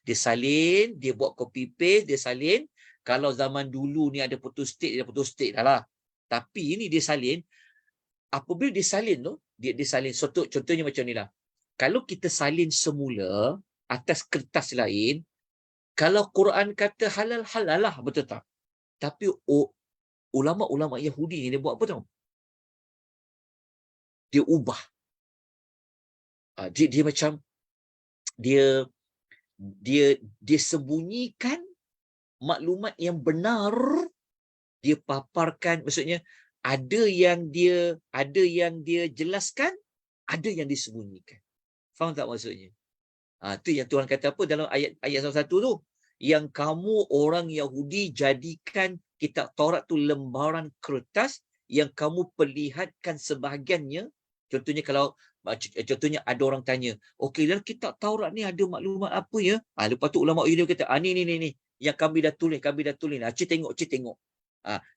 Dia salin, dia buat copy paste, dia salin. Kalau zaman dulu ni ada photostat, dia photostat dah lah. Tapi ini dia salin. Apabila dia salin tu, dia salin. Contohnya macam ni lah. Kalau kita salin semula atas kertas lain, kalau Quran kata halal, halal lah, betul tak? Tapi ulama-ulama Yahudi ni dia buat apa tau? Dia ubah. Dia macam dia sembunyikan maklumat yang benar, dia paparkan. Maksudnya ada yang dia jelaskan, ada yang disembunyikan. Faham tak maksudnya? Tu yang Tuhan kata apa dalam ayat 1 tu, yang kamu orang Yahudi jadikan kitab Taurat tu lembaran kertas yang kamu perlihatkan sebahagiannya. Contohnya ada orang tanya, okey, dalam kitab Taurat ni ada maklumat apa ya? Lepas tu ulama Yahudi kata, ni yang kami dah tulis. Cik tengok.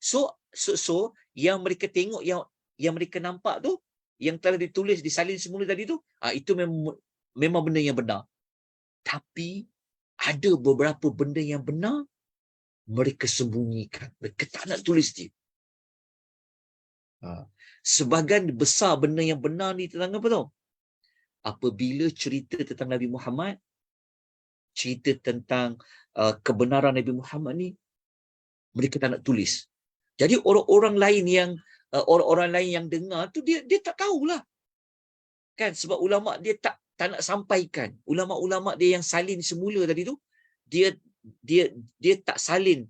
So yang mereka tengok, yang mereka nampak tu, yang telah ditulis, disalin semula tadi tu, itu memang benda yang benar. Tapi ada beberapa benda yang benar mereka sembunyikan. Mereka tak nak tulis dia. Sebahagian besar benda yang benar ni tentang apa tau? Apabila cerita tentang Nabi Muhammad, cerita tentang kebenaran Nabi Muhammad ni, mereka tak nak tulis. Jadi orang-orang lain yang dengar tu, dia tak tahulah. Kan? Sebab ulama dia tak nak sampaikan. Ulama-ulama dia yang salin semula tadi tu, dia tak salin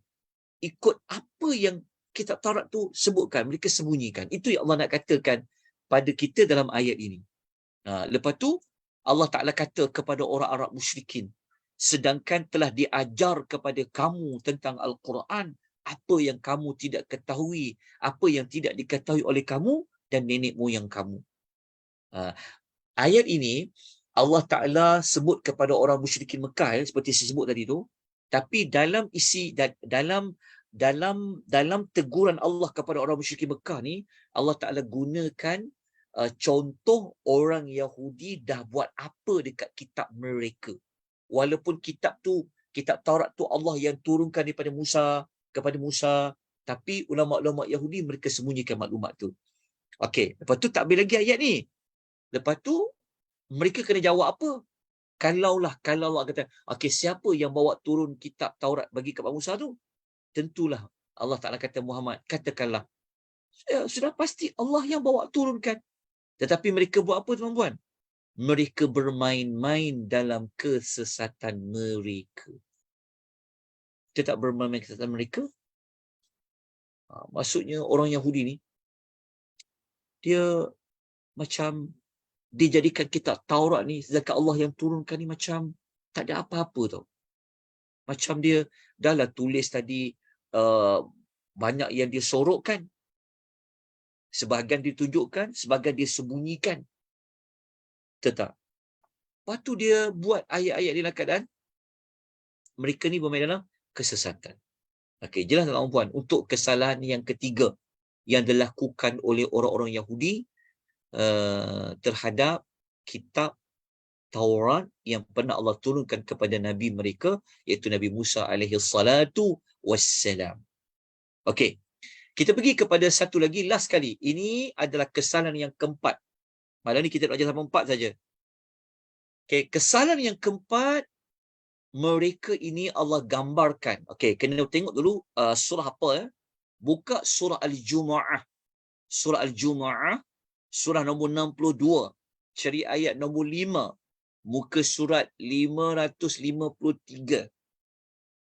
ikut apa yang kitab Taurat tu sebutkan. Mereka sembunyikan. Itu yang Allah nak katakan pada kita dalam ayat ini. Lepas tu Allah Ta'ala kata kepada orang Arab musyrikin, sedangkan telah diajar kepada kamu tentang Al-Quran apa yang kamu tidak ketahui, apa yang tidak diketahui oleh kamu dan nenek moyang kamu. Ayat ini Allah Ta'ala sebut kepada orang musyrikin Mekah, seperti saya sebut tadi tu. Tapi dalam dalam teguran Allah kepada orang musyrikin Mekah ni, Allah Ta'ala gunakan contoh orang Yahudi dah buat apa dekat kitab mereka. Walaupun kitab Taurat tu Allah yang turunkan kepada Musa, tapi ulama-ulama Yahudi mereka sembunyikan maklumat tu. Okey, lepas tu tak habis lagi ayat ni. Lepas tu mereka kena jawab apa? Kalau Allah kata, okey, siapa yang bawa turun kitab Taurat bagi kepada Musa tu? Tentulah Allah Ta'ala kata, Muhammad, katakanlah, sudah pasti Allah yang bawa turunkan. Tetapi mereka buat apa, tuan-tuan? Mereka bermain-main dalam kesesatan mereka. Kita tak bermain-main kesesatan mereka. Maksudnya orang Yahudi ni, dia macam dijadikan kitab Taurat ni, sedangkan Allah yang turunkan ni macam tak ada apa-apa tau. Macam dia dah lah tulis tadi, banyak yang dia sorokkan, sebahagian ditunjukkan, sebahagian dia sembunyikan. Tetap. Lepas tu dia buat ayat-ayat dalam keadaan mereka ni bermain dalam kesesatan. Okey, jelas tak puan? Untuk kesalahan yang ketiga yang dilakukan oleh orang-orang Yahudi terhadap kitab Taurat yang pernah Allah turunkan kepada Nabi mereka, iaitu Nabi Musa alaihi salatu wassalam. Okey, kita pergi kepada satu lagi, last kali. Ini adalah kesalahan yang keempat. Malam ni kita belajar sampai 4 saja. Okey, kesalahan yang keempat mereka ini Allah gambarkan. Okey, kena tengok dulu surah apa ya? Buka surah Al-Jumu'ah. Surah Al-Jumu'ah, surah nombor 62, cari ayat nombor 5, muka surat 553.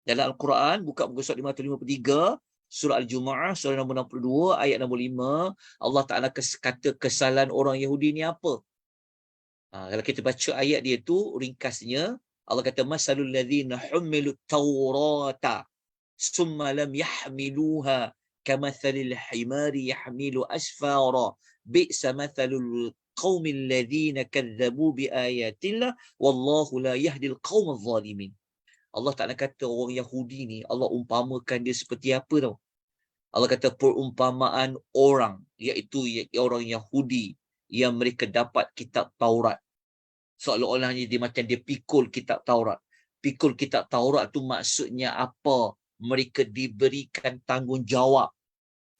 Dalam Al-Quran, buka muka surat 553, surah Al-Jumu'ah, surah nombor 62, ayat nombor 5, Allah Ta'ala kata kesalahan orang Yahudi ni apa? Kalau kita baca ayat dia tu, ringkasnya, Allah kata, Masalul ladhina humilu tawrata, summa lam yahmiluha, kamathalil himari yahmilu asfara, bi'sa mathalul qawmil ladhina kadzabu bi ayatillah, wallahu la yahdil qawmal zalimin. Allah Ta'ala kata orang Yahudi ni, Allah umpamakan dia seperti apa tau? Allah kata perumpamaan orang, iaitu orang Yahudi yang mereka dapat kitab Taurat. Seolah-olahnya dia macam dia pikul kitab Taurat. Pikul kitab Taurat tu maksudnya apa? Mereka diberikan tanggungjawab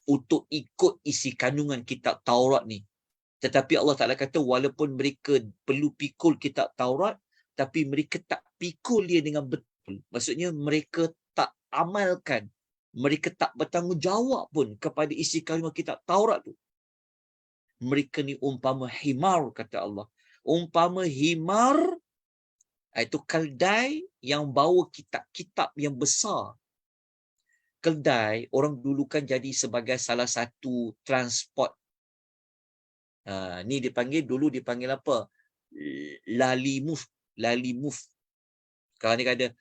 untuk ikut isi kandungan kitab Taurat ni. Tetapi Allah Ta'ala kata walaupun mereka perlu pikul kitab Taurat, tapi mereka tak pikul dia dengan betul. Maksudnya mereka tak amalkan. Mereka tak bertanggungjawab pun kepada isi kandungan kitab Taurat tu. Mereka ni umpama himar, kata Allah. Umpama himar, itu keldai yang bawa kitab-kitab yang besar. Keldai, orang dulu kan jadi sebagai salah satu transport. Ni dulu dipanggil apa? Lalimove. Lalimove. Sekarang ni ada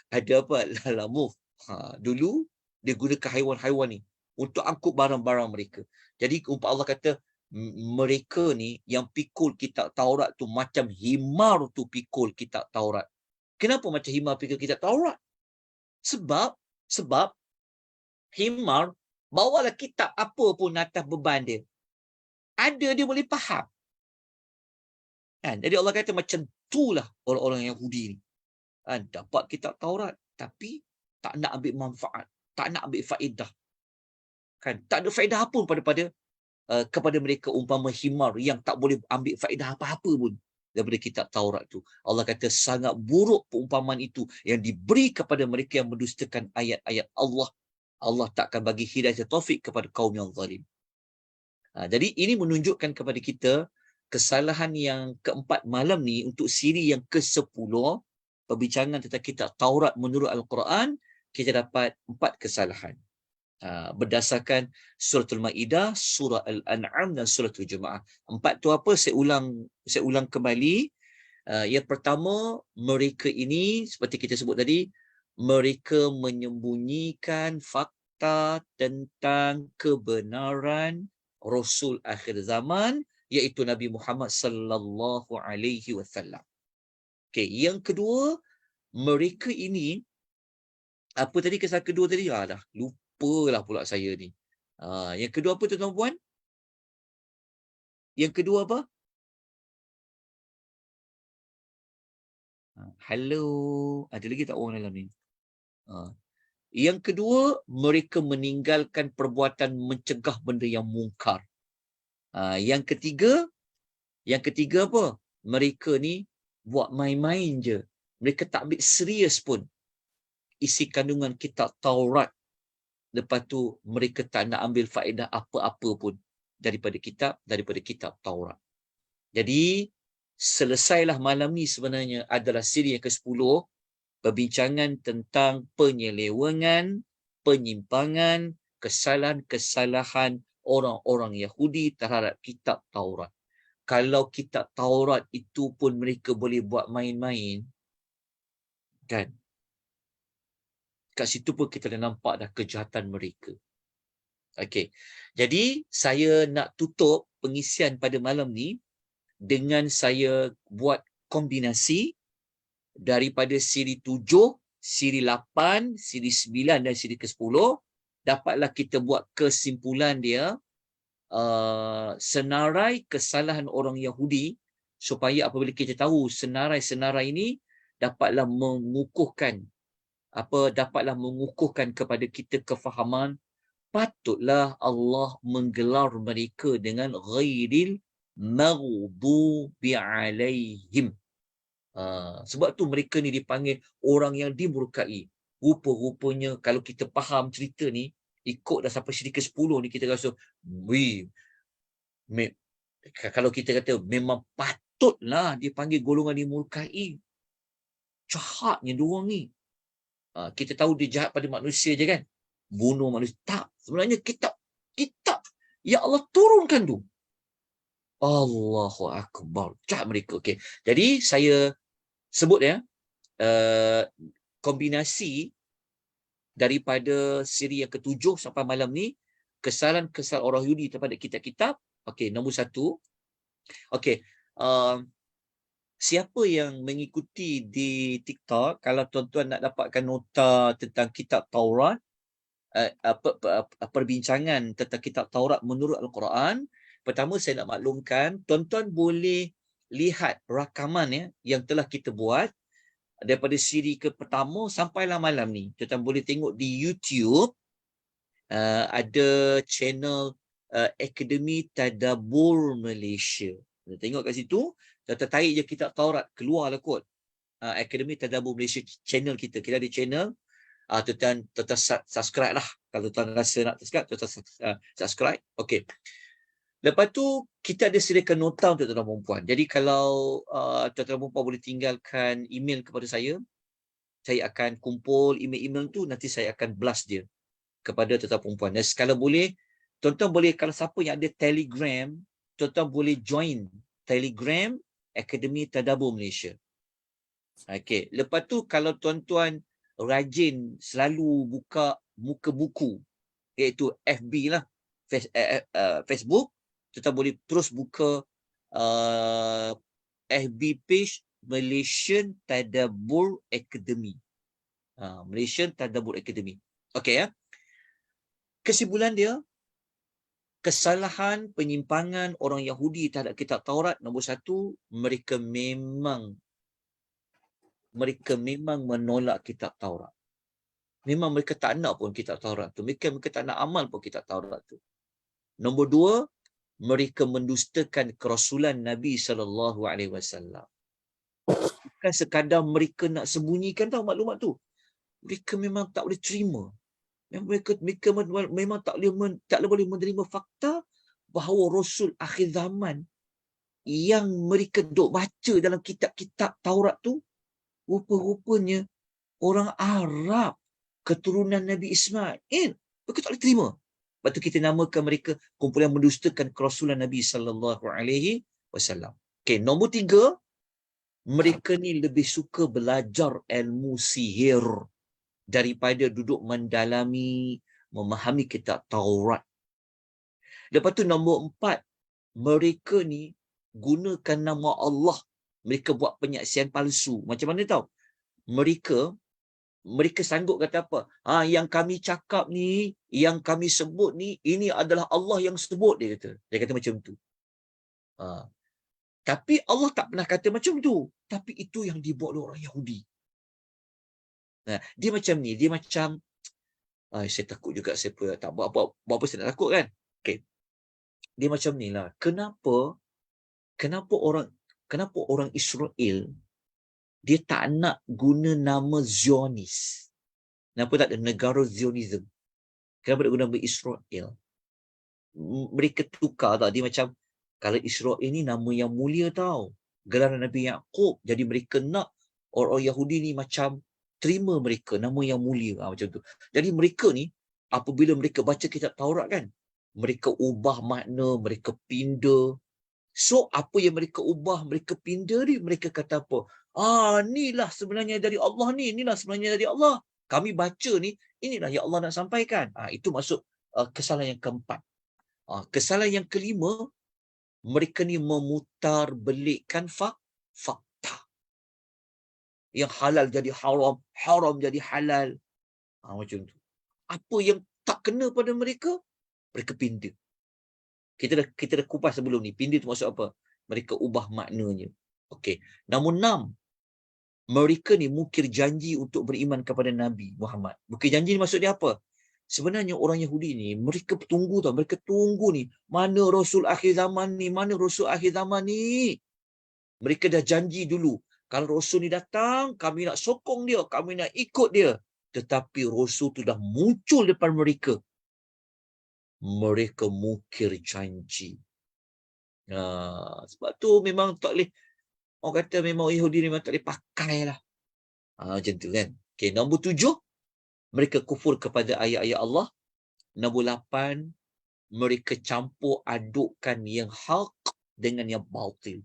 ada apa? Lalamove. Dulu dia gunakan haiwan-haiwan ni untuk angkut barang-barang mereka. Jadi Allah kata mereka ni yang pikul kitab Taurat tu macam himar tu pikul kitab Taurat. Kenapa macam himar pikul kitab Taurat? Sebab himar bawalah kitab apa pun atas beban dia. Ada dia boleh faham. Kan? Jadi Allah kata macam itulah orang-orang Yahudi ni. Kan? Dapat kitab Taurat tapi tak nak ambil manfaat, tak nak ambil faedah. Kan? Tak ada faedah pun kepada mereka umpama himar yang tak boleh ambil faedah apa-apa pun daripada kitab Taurat tu. Allah kata sangat buruk perumpamaan itu yang diberi kepada mereka yang mendustakan ayat-ayat Allah. Allah takkan bagi hidayah taufik kepada kaum yang zalim. Jadi ini menunjukkan kepada kita kesalahan yang keempat malam ni untuk siri yang ke-10, perbincangan tentang kitab Taurat menurut Al-Quran, kita dapat 4 kesalahan. Berdasarkan Suratul Maidah, Surah Al-An'am dan Suratul Jumu'ah. 4 tu apa? Saya ulang kembali. Yang pertama, mereka ini seperti kita sebut tadi, mereka menyembunyikan fakta tentang kebenaran Rasul akhir zaman, iaitu Nabi Muhammad sallallahu alaihi wasallam. Okey, yang kedua, mereka ini apa tadi kesalahan kedua tadi? Dah lupalah pula saya ni. Yang kedua apa tuan-tuan puan? Yang kedua apa? Hello, ada lagi tak orang dalam ni? Yang kedua, mereka meninggalkan perbuatan mencegah benda yang mungkar. Yang ketiga apa? Mereka ni buat main-main je. Mereka tak ambil serius pun isi kandungan kitab Taurat. Lepas tu mereka tak nak ambil faedah apa-apa pun daripada kitab Taurat. Jadi selesailah malam ni sebenarnya adalah siri yang ke-10, perbincangan tentang penyelewengan, penyimpangan, kesalahan-kesalahan orang-orang Yahudi terhadap kitab Taurat. Kalau kitab Taurat itu pun mereka boleh buat main-main, kan? Kat situ pun kita dah nampak dah kejahatan mereka. Okey. Jadi saya nak tutup pengisian pada malam ni dengan saya buat kombinasi daripada siri 7, siri 8, siri 9 dan siri ke-10. Dapatlah kita buat kesimpulan dia, senarai kesalahan orang Yahudi, supaya apabila kita tahu senarai-senarai ini dapatlah mengukuhkan kepada kita kefahaman patutlah Allah menggelar mereka dengan ghairil maghdubi alaihim. Sebab tu mereka ni dipanggil orang yang dimurkai. Rupa-rupanya kalau kita faham cerita ni, ikut dah sampai siri ke-10 ni, kita rasa, wih, kalau kita kata memang patutlah dipanggil golongan dimurkai. Jahatnya diorang ni. Kita tahu dia jahat pada manusia je kan. Bunuh manusia. Tak. Sebenarnya kitab yang Allah turunkan tu. Allahu Akbar. Jahat mereka. Okay. Jadi saya sebut ya, kombinasi daripada siri yang ke-7 sampai malam ni, kesalahan-kesalahan orang Yahudi terhadap kitab-kitab. Okey, nombor 1. Okey, siapa yang mengikuti di TikTok, kalau tuan-tuan nak dapatkan nota tentang kitab Taurat, perbincangan tentang kitab Taurat menurut Al-Quran, pertama saya nak maklumkan, tuan-tuan boleh lihat rakaman ya yang telah kita buat daripada siri ke pertama sampailah malam ni. Tuan-tuan boleh tengok di YouTube, ada channel Akademi Tadabbur Malaysia. Tengok kat situ, tuan-tuan tarik je kitab Taurat, keluarlah kot. Akademi Tadabbur Malaysia channel kita. Kita ada channel. Tuan-tuan subscribe lah. Kalau tuan rasa nak subscribe, tuan-tuan subscribe. Okey. Lepas tu, kita ada sediakan nota untuk tuan-tuan perempuan. Jadi kalau tuan-tuan perempuan boleh tinggalkan email kepada saya akan kumpul email-email tu, nanti saya akan blast dia kepada tuan-tuan perempuan. Dan sekala boleh, tuan-tuan boleh, kalau siapa yang ada Telegram, tuan-tuan boleh join Telegram Akademi Tadabbur Malaysia. Okey. Lepas tu, kalau tuan-tuan rajin selalu buka muka buku, iaitu FB lah, Facebook, tuan-tuan boleh terus buka FB page Malaysian Tadabbur Academy. Malaysian Tadabbur Academy. Okey ya. Kesimpulan dia, kesalahan penyimpangan orang Yahudi terhadap kitab Taurat, nombor 1, mereka memang menolak kitab Taurat. Memang mereka tak nak pun kitab Taurat tu. Mereka tak nak amal pun kitab Taurat tu. Nombor 2, mereka mendustakan kerasulan Nabi SAW. Bukan sekadar mereka nak sembunyikan tahu maklumat tu. Mereka memang tak boleh terima. Mereka memang tak boleh menerima fakta bahawa Rasul akhir zaman yang mereka duk baca dalam kitab-kitab Taurat tu, rupa-rupanya orang Arab, keturunan Nabi Ismail. Mereka tak boleh terima. Lepas tu kita namakan mereka kumpulan mendustakan kerasulan Nabi SAW. Okey, nombor 3, mereka ni lebih suka belajar ilmu sihir daripada duduk mendalami, memahami kitab Taurat. Lepas tu nombor 4, mereka ni gunakan nama Allah. Mereka buat penyaksian palsu. Macam mana tahu? Mereka sanggup kata apa? Yang kami cakap ni, yang kami sebut ni, ini adalah Allah yang sebut, dia kata. Dia kata macam tu. Tapi Allah tak pernah kata macam tu. Tapi itu yang dibuat oleh orang Yahudi. Dia macam ni, dia macam, saya takut juga, saya tak buat apa saya nak takut kan. Okay. Dia macam ni lah. Kenapa orang Israel dia tak nak guna nama Zionis? Kenapa tak ada negara Zionism? Kenapa nak guna nama Israel? Mereka tukar tau. Dia macam, kalau Israel ni nama yang mulia tau, gelaran Nabi Yaqub. Jadi mereka nak orang Yahudi ni macam terima mereka nama yang mulia, macam tu. Jadi mereka ni apabila mereka baca kitab Taurat kan, mereka ubah makna, mereka pinda. So apa yang mereka ubah, mereka pinda ni, mereka kata apa? Inilah sebenarnya dari Allah ni, inilah sebenarnya dari Allah. Kami baca ni, inilah yang Allah nak sampaikan. Itu masuk kesalahan yang keempat. Kesalahan yang kelima, mereka ni memutarbelikkan fakta. Yang halal jadi haram, haram jadi halal. Macam tu. Apa yang tak kena pada mereka, mereka pinda. Kita dah kupas sebelum ni. Pinda tu maksud apa? Mereka ubah maknanya. Okey. Nombor 6. Mereka ni mungkir janji untuk beriman kepada Nabi Muhammad. Mungkir janji ni maksud dia apa? Sebenarnya orang Yahudi ni, mereka tunggu tau. Mereka tunggu ni. Mana Rasul akhir zaman ni? Mana Rasul akhir zaman ni? Mereka dah janji dulu. Kalau Rasul ni datang, kami nak sokong dia, kami nak ikut dia. Tetapi Rasul tu dah muncul depan mereka. Mereka mungkir janji. Sebab tu memang tak boleh, orang kata memang Yahudi ni memang tak boleh pakai lah. Macam tu kan. Okay, nombor 7, mereka kufur kepada ayat-ayat Allah. Nombor 8, mereka campur adukkan yang hak dengan yang batil.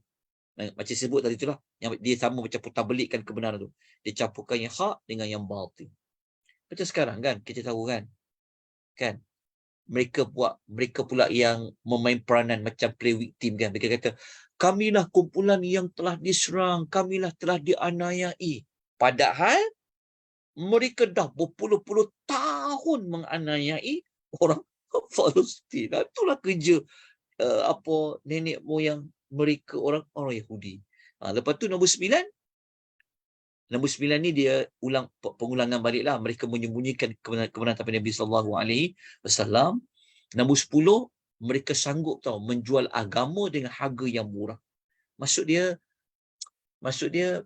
Macam sebut tadi itulah, yang dia sama macam putar belikkan kebenaran tu. Dia campurkan yang hak dengan yang batil. Macam sekarang kan, kita tahu kan. Mereka pula yang memain peranan macam play victim kan. Mereka kata, kamilah kumpulan yang telah diserang, kamilah telah dianiayai. Padahal mereka dah berpuluh-puluh tahun menganiayai orang Palestin. Itulah kerja nenek moyang mereka, orang Yahudi. Lepas tu nombor 9 ni dia pengulangan baliklah. Mereka menyembunyikan kebenaran daripada Nabi SAW. Nombor 10, mereka sanggup menjual agama dengan harga yang murah. Maksud dia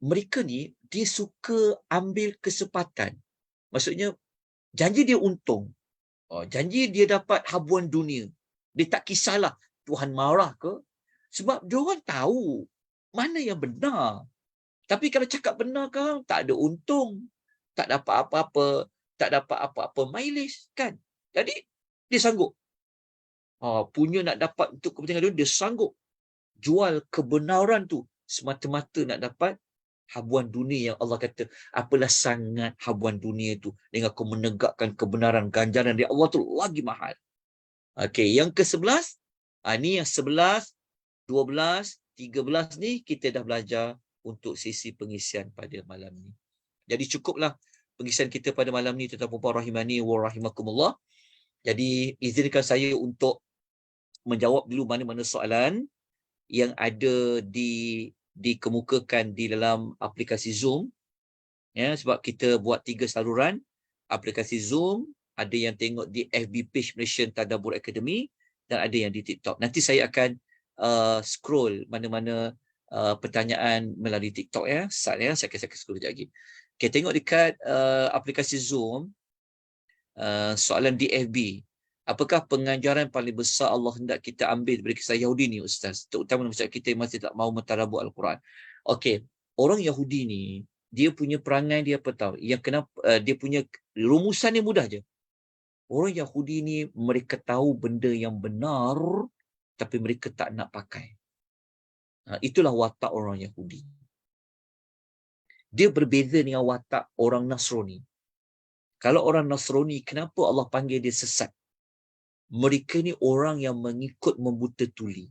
mereka ni dia suka ambil kesempatan. Maksudnya janji dia untung. Janji dia dapat habuan dunia. Dia tak kisahlah Tuhan marah ke. Sebab dia orang tahu mana yang benar. Tapi kalau cakap benar kan, tak ada untung. Tak dapat apa-apa. Tak dapat apa-apa mileage kan. Jadi dia sanggup. Punya nak dapat untuk kepentingan dunia, dia sanggup jual kebenaran tu semata-mata nak dapat habuan dunia yang Allah kata, apalah sangat habuan dunia tu dengan kau menegakkan kebenaran, ganjaran dari Allah tu lagi mahal. Okey, yang ke-11, ni yang 11, 12, 13 ni kita dah belajar untuk sesi pengisian pada malam ni. Jadi cukuplah pengisian kita pada malam ni, tuan-tuan puan rahimani wa rahimakumullah. Jadi izinkan saya untuk menjawab dulu mana-mana soalan yang ada dikemukakan di dalam aplikasi Zoom. Ya, sebab kita buat 3 saluran aplikasi Zoom, ada yang tengok di FB page Malaysian Tadabbur Academy dan ada yang di TikTok. Nanti saya akan scroll mana-mana pertanyaan melalui TikTok ya. Saya akan scroll sekejap lagi. Okay, tengok dekat aplikasi Zoom, soalan di FB. Apakah pengajaran paling besar Allah hendak kita ambil dari kisah Yahudi ni, Ustaz? Terutama masyarakat kita yang masih tak mahu mentadabbur Al-Quran. Okey, orang Yahudi ni, dia punya perangai dia apa tahu? Yang kenapa dia punya rumusan yang mudah je. Orang Yahudi ni mereka tahu benda yang benar tapi mereka tak nak pakai. Itulah watak orang Yahudi. Dia berbeza dengan watak orang Nasrani. Kalau orang Nasrani, kenapa Allah panggil dia sesat? Mereka ni orang yang mengikut membuta tuli.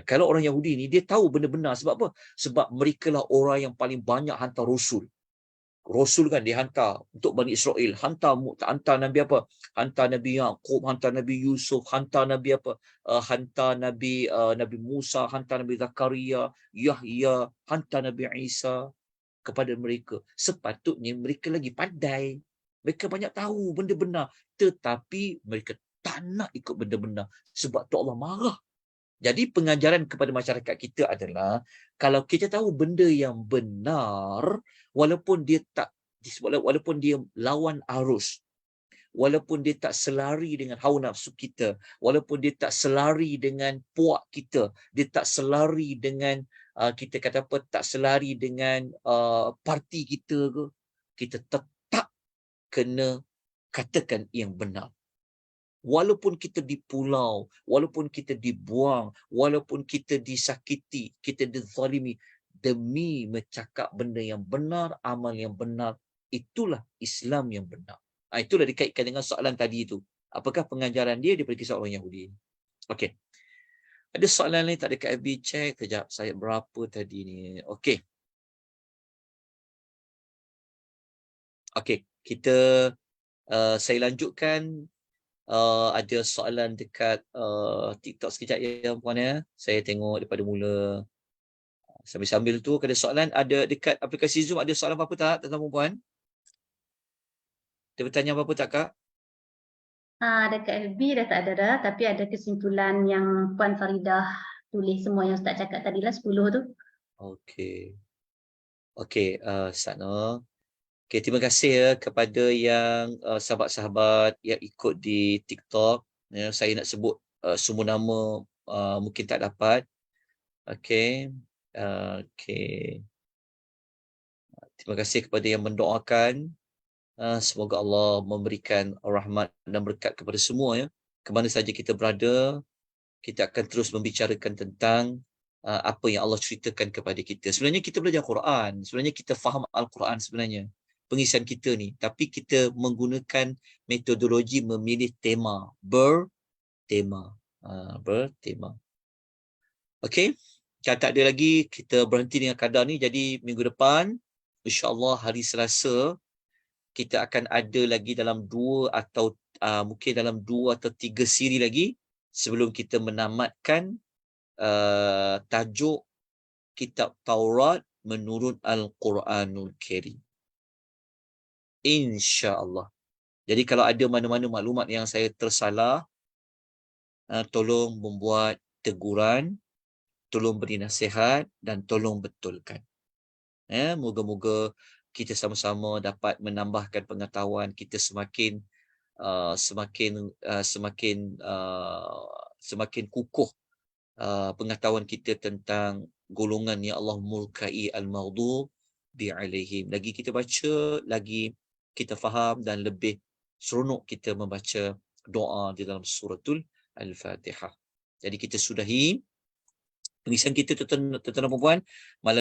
Kalau orang Yahudi ni, dia tahu benda benar. Sebab apa? Sebab mereka lah orang yang paling banyak hantar Rasul. Rasul kan dihantar untuk Bani Israel. Hantar Nabi apa? Hantar Nabi Yaqub, hantar Nabi Yusuf, hantar Nabi apa? Hantar Nabi Musa, hantar Nabi Zakaria, Yahya, hantar Nabi Isa kepada mereka. Sepatutnya mereka lagi pandai. Mereka banyak tahu benda benar. Tetapi mereka tak nak ikut benda benar. Sebab tu Allah marah. Jadi pengajaran kepada masyarakat kita adalah, kalau kita tahu benda yang benar, walaupun dia lawan arus, walaupun dia tak selari dengan hawa nafsu kita, walaupun dia tak selari dengan puak kita, dia tak selari dengan kita kata apa, tak selari dengan parti kita ke, kita tetap kena katakan yang benar. Walaupun kita dipulau, walaupun kita dibuang, walaupun kita disakiti, kita dizalimi, demi mencakap benda yang benar, amal yang benar, itulah Islam yang benar. Itulah dikaitkan dengan soalan tadi itu. Apakah pengajaran dia daripada kisah orang Yahudi? Okey. Ada soalan lain tak dekat FB? Check kejap. Saya berapa tadi ni? Okey. Okey. Kita saya lanjutkan. Ada soalan dekat TikTok sekejap ya puan ya. Saya tengok daripada mula. Sambil-sambil tu ada soalan, ada dekat aplikasi Zoom, ada soalan apa-apa tak tuan-tuan puan? Ada bertanya apa-apa tak Kak? Dekat FB dah tak ada dah, tapi ada kesimpulan yang Puan Faridah tulis semua yang Ustaz cakap tadi lah, 10 tu. Okey. Okey, Ustaz Noor. Okey, terima kasih ya kepada yang sahabat-sahabat yang ikut di TikTok. Ya, saya nak sebut semua nama mungkin tak dapat. Okey. Okey. Terima kasih kepada yang mendoakan. Semoga Allah memberikan rahmat dan berkat kepada semua ya. Ke mana saja kita berada, kita akan terus membicarakan tentang apa yang Allah ceritakan kepada kita. Sebenarnya kita belajar Quran, sebenarnya kita faham Al-Quran sebenarnya. Pengisian kita ni, tapi kita menggunakan metodologi memilih tema, bertema. Bertema. Okey, kalau tak ada lagi, kita berhenti dengan kadar ni. Jadi minggu depan, insya-Allah hari Selasa, kita akan ada lagi dalam 2 atau mungkin dalam 2 atau 3 siri lagi sebelum kita menamatkan tajuk kitab Taurat menurut Al-Quranul Karim. InsyaAllah. Jadi kalau ada mana-mana maklumat yang saya tersalah, tolong membuat teguran, tolong beri nasihat dan tolong betulkan. Moga-moga kita sama-sama dapat menambahkan pengetahuan kita semakin semakin kukuh pengetahuan kita tentang golongan yang Allah murkai al-maghdubi alaihim. Lagi kita baca, lagi kita faham dan lebih seronok kita membaca doa di dalam suratul Al-Fatihah. Jadi kita sudahi pengisian kita tuan-tuan dan puan-puan malam